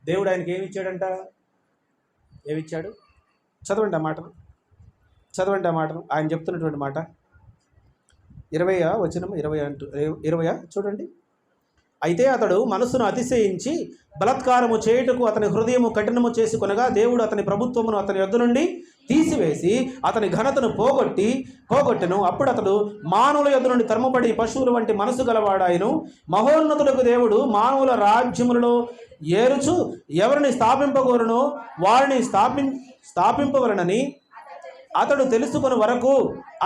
దేవుడు ఆయనకి ఏమి ఇచ్చాడంట? ఏమిచ్చాడు? చదవండి ఆ మాటను, చదవండి ఆ మాటను. ఆయన చెప్తున్నటువంటి మాట 20వ వచనం 20 చూడండి. అయితే అతడు మనసును అతిశయించి బలత్కారము చేయుటకు అతని హృదయము కఠినము చేసుకొనగా దేవుడు అతని ప్రభుత్వమును అతని యొద్ద నుండి తీసివేసి అతని ఘనతను పోగొట్టెను. అప్పుడు అతడు మానవుల యొద్ద నుండి తరమబడి పశువుల వంటి మనసు గలవాడాయను. మహోన్నతులకు దేవుడు మానవుల రాజ్యములలో ఏరుచు ఎవరిని స్థాపింపగోరునో వారిని స్థాపింపవలనని అతడు తెలుసుకుని వరకు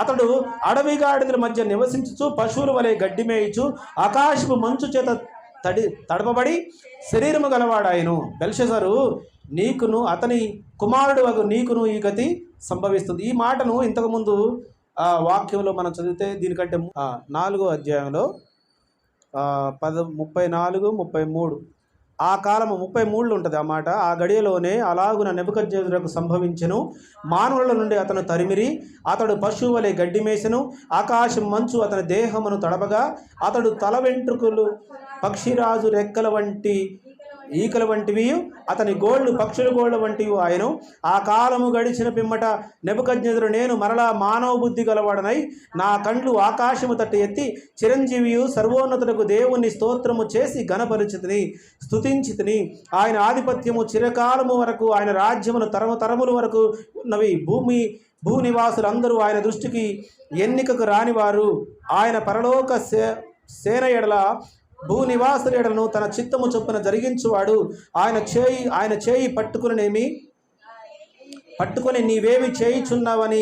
అతడు అడవి గాడిదల మధ్య నివసించుచు పశువుల వలె గడ్డి మేయిచు ఆకాశపు మంచు చేత తడపబడి శరీరము గలవాడాయను. బెల్షజరు, నీకును అతని కుమారుడు వగు నీకును ఈ గతి సంభవిస్తుంది. ఈ మాటను ఇంతకుముందు వాక్యంలో మనం చదివితే దీనికంటే 4వ అధ్యాయంలో 34, 33 ఆ కాలము 33 ఉంటుంది ఆ మాట. ఆ గడియలోనే అలాగున నెబుకద్నెజరుకు సంభవించెను. మానవుల నుండి అతను తరిమిరి, అతడు పశువు వలె గడ్డి మేసెను. ఆకాశం మంచు అతని దేహమును తడపగా అతడు తల వెంట్రుకలు పక్షిరాజు రెక్కల వంటి ఈకల వంటివి, అతని గోళ్ళు పక్షుల గోళ్ళ వంటివి ఆయను. ఆ కాలము గడిచిన పిమ్మట నెబుకద్నెజరు, నేను మరలా మానవ బుద్ధి గలవాడనై నా కండ్లు ఆకాశము తట్టు ఎత్తి చిరంజీవియు సర్వోన్నతులకు దేవుని స్తోత్రము చేసి ఘనపరిచితిని, స్తుతించితిని. ఆయన ఆధిపత్యము చిరకాలము వరకు, ఆయన రాజ్యమును తరముల వరకు ఉన్నవి. భూనివాసులందరూ ఆయన దృష్టికి ఎన్నికకు రానివారు. ఆయన పరలోక సేన ఎడల భూనివాసుల ఎడలను తన చిత్తము చొప్పున జరిగించువాడు. ఆయన చేయి పట్టుకొని నీవేమి చేయుచున్నావని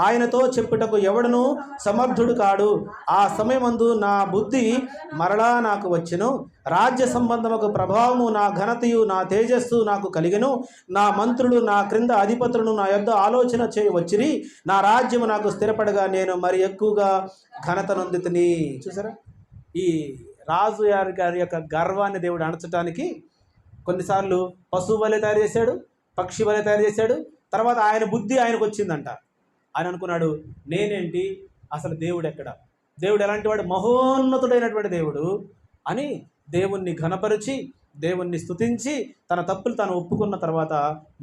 ఆయనతో చెప్పుటకు ఎవడను సమర్థుడు కాడు. ఆ సమయమందు నా బుద్ధి మరలా నాకు వచ్చెను. రాజ్య సంబంధముకు ప్రభావము, నా ఘనతయు, నా తేజస్సు నాకు కలిగెను. నా మంత్రులు, నా క్రింద అధిపతులను నా యొద్ద ఆలోచన చేయవచ్చిరి. నా రాజ్యము నాకు స్థిరపడగా నేను మరి ఎక్కువగా ఘనత నొందితిని. చూసారా, ఈ రాజు గారి యొక్క గర్వాన్ని దేవుడు అణచడానికి కొన్నిసార్లు పశువు వలె తయారు చేశాడు, పక్షి వలె తయారు చేశాడు. తర్వాత ఆయన బుద్ధి ఆయనకు వచ్చిందంట. ఆయన అనుకున్నాడు, నేనేంటి, అసలు దేవుడు ఎక్కడ, దేవుడు ఎలాంటి వాడు, మహోన్నతుడైనటువంటి దేవుడు అని దేవుణ్ణి ఘనపరిచి దేవుణ్ణి స్తుతించి తన తప్పులు తాను ఒప్పుకున్న తర్వాత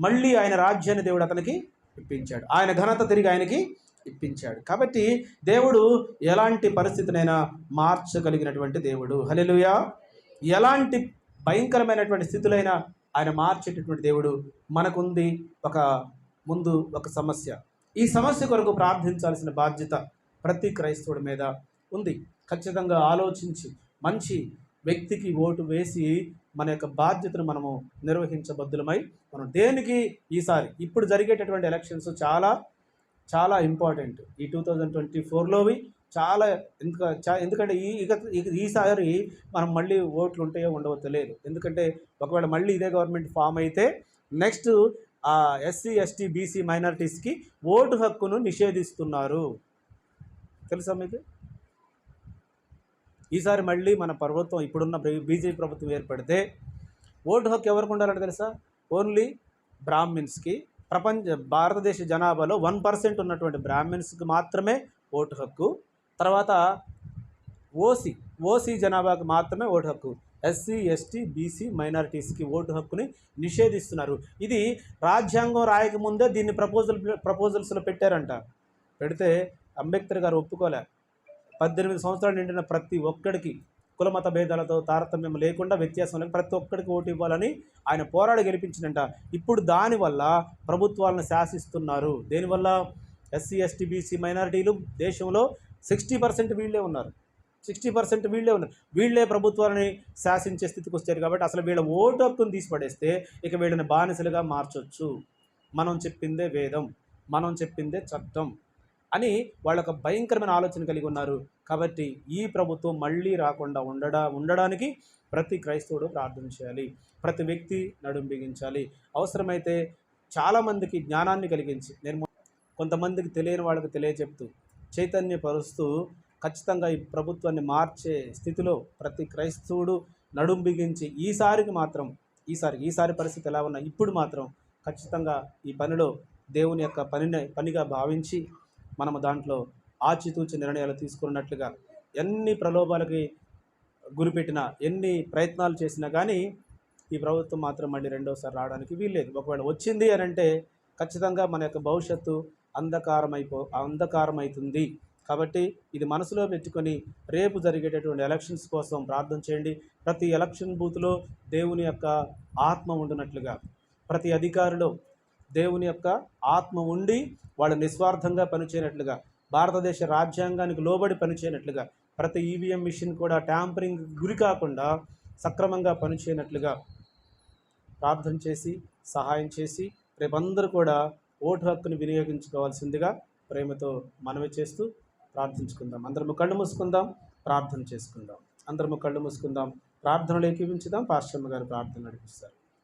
మళ్ళీ ఆయన రాజ్యాన్ని దేవుడు అతనికి ఇప్పించాడు. ఆయన ఘనత తిరిగి ఆయనకి ఇప్పించాడు. కాబట్టి దేవుడు ఎలాంటి పరిస్థితినైనా మార్చగలిగినటువంటి దేవుడు. హల్లెలూయా. ఎలాంటి భయంకరమైనటువంటి స్థితులైనా ఆయన మార్చేటటువంటి దేవుడు మనకుంది. ముందు ఒక సమస్య, ఈ సమస్య కొరకు ప్రార్థించాల్సిన బాధ్యత ప్రతి క్రైస్తవుడి మీద ఉంది. ఖచ్చితంగా ఆలోచించి మంచి వ్యక్తికి ఓటు వేసి మన యొక్క బాధ్యతను మనము నిర్వహించబద్దులమై మనం దేనికి ఇప్పుడు జరిగేటటువంటి ఎలక్షన్స్ చాలా చాలా ఇంపార్టెంట్. ఈ 2024లోవి చాలా ఎందుకంటే ఈసారి మనం మళ్ళీ ఓట్లు ఉంటాయో ఉండవో తెలియదు. ఎందుకంటే ఒకవేళ మళ్ళీ ఇదే గవర్నమెంట్ ఫామ్ అయితే నెక్స్ట్ ఎస్సీ, ఎస్టీ, బీసీ మైనారిటీస్కి ఓటు హక్కును నిషేధిస్తున్నారు. తెలుసా మీకు? ఈసారి మళ్ళీ మన ప్రభుత్వం, ఇప్పుడున్న బీజేపీ ప్రభుత్వం ఏర్పడితే ఓటు హక్కు ఎవరికి ఉండాలంటే తెలుసా? ఓన్లీ బ్రాహ్మిన్స్కి. భారతదేశ జనాభాలో 1% ఉన్నటువంటి బ్రాహ్మిన్స్కి మాత్రమే ఓటు హక్కు. తర్వాత ఓసీ జనాభాకు మాత్రమే ఓటు హక్కు. ఎస్సీ, ఎస్టీ, బీసీ మైనారిటీస్కి ఓటు హక్కుని నిషేధిస్తున్నారు. ఇది రాజ్యాంగం రాయకముందే దీన్ని ప్రపోజల్స్లో పెట్టారంట. పెడితే అంబేద్కర్ గారు ఒప్పుకోలే. 18 సంవత్సరాలు నిండిన ప్రతి ఒక్కడికి కులమత భేదాలతో తారతమ్యం లేకుండా వ్యత్యాసం లేకుండా ప్రతి ఒక్కడికి ఓటు ఇవ్వాలని ఆయన పోరాడి గెలిపించినంట. ఇప్పుడు దానివల్ల ప్రభుత్వాలను శాసిస్తున్నారు. దేనివల్ల? ఎస్సీ ఎస్టీ బీసీ మైనారిటీలు దేశంలో 60% వీళ్ళే ఉన్నారు. 60% వీళ్ళే ఉన్నారు. వీళ్ళే ప్రభుత్వాలని శాసించే స్థితికి వచ్చారు. కాబట్టి అసలు వీళ్ళ ఓటు హక్కును తీసి పడేస్తే ఇక వీళ్ళని బానిసలుగా మార్చొచ్చు. మనం చెప్పిందే వేదం, మనం చెప్పిందే చట్టం అని వాళ్ళొక భయంకరమైన ఆలోచన కలిగి ఉన్నారు. కాబట్టి ఈ ప్రభుత్వం మళ్ళీ రాకుండా ఉండడానికి ప్రతి క్రైస్తవుడు ప్రార్థన చేయాలి. ప్రతి వ్యక్తి నడుం బిగించాలి. అవసరమైతే చాలామందికి జ్ఞానాన్ని కలిగించి, నేను కొంతమందికి తెలియని వాళ్ళకి తెలియచెప్తూ చైతన్యపరుస్తూ ఖచ్చితంగా ఈ ప్రభుత్వాన్ని మార్చే స్థితిలో ప్రతి క్రైస్తవుడు నడుం బిగించి ఈసారి పరిస్థితి ఎలా ఉన్నా ఇప్పుడు మాత్రం ఖచ్చితంగా ఈ పనిలో దేవుని యొక్క పనిగా భావించి మనము దాంట్లో ఆచితూచి నిర్ణయాలు తీసుకున్నట్లుగా ఎన్ని ప్రలోభాలకి గురిపెట్టినా, ఎన్ని ప్రయత్నాలు చేసినా కానీ ఈ ప్రభుత్వం మాత్రం మళ్ళీ రెండోసారి రావడానికి వీల్లేదు. ఒకవేళ వచ్చింది అని అంటే ఖచ్చితంగా మన యొక్క భవిష్యత్తు అంధకారమవుతుంది. కాబట్టి ఇది మనసులో పెట్టుకొని రేపు జరిగేటటువంటి ఎలక్షన్స్ కోసం ప్రార్థన చేయండి. ప్రతి ఎలక్షన్ బూత్లో దేవుని యొక్క ఆత్మ ఉండునట్లుగా, ప్రతి అధికారిలో దేవుని యొక్క ఆత్మ ఉండి వాళ్ళు నిస్వార్థంగా పనిచేయనట్లుగా, భారతదేశ రాజ్యాంగానికి లోబడి పనిచేయనట్లుగా, ప్రతి ఈవీఎం మిషన్ కూడా ట్యాంపరింగ్ గురి కాకుండా సక్రమంగా పనిచేయనట్లుగా ప్రార్థన చేసి సహాయం చేసి రేపందరూ కూడా ఓటు హక్కుని వినియోగించుకోవాల్సిందిగా ప్రేమతో మనవి చేస్తూ ప్రార్థించుకుందాం. అందరము కళ్ళు మూసుకుందాం, ప్రార్థన చేసుకుందాం. అందరము కళ్ళు మూసుకుందాం, ప్రార్థనలు ఏకీవించుదాం. పాస్టమ్మ గారు ప్రార్థన నడిపిస్తారు.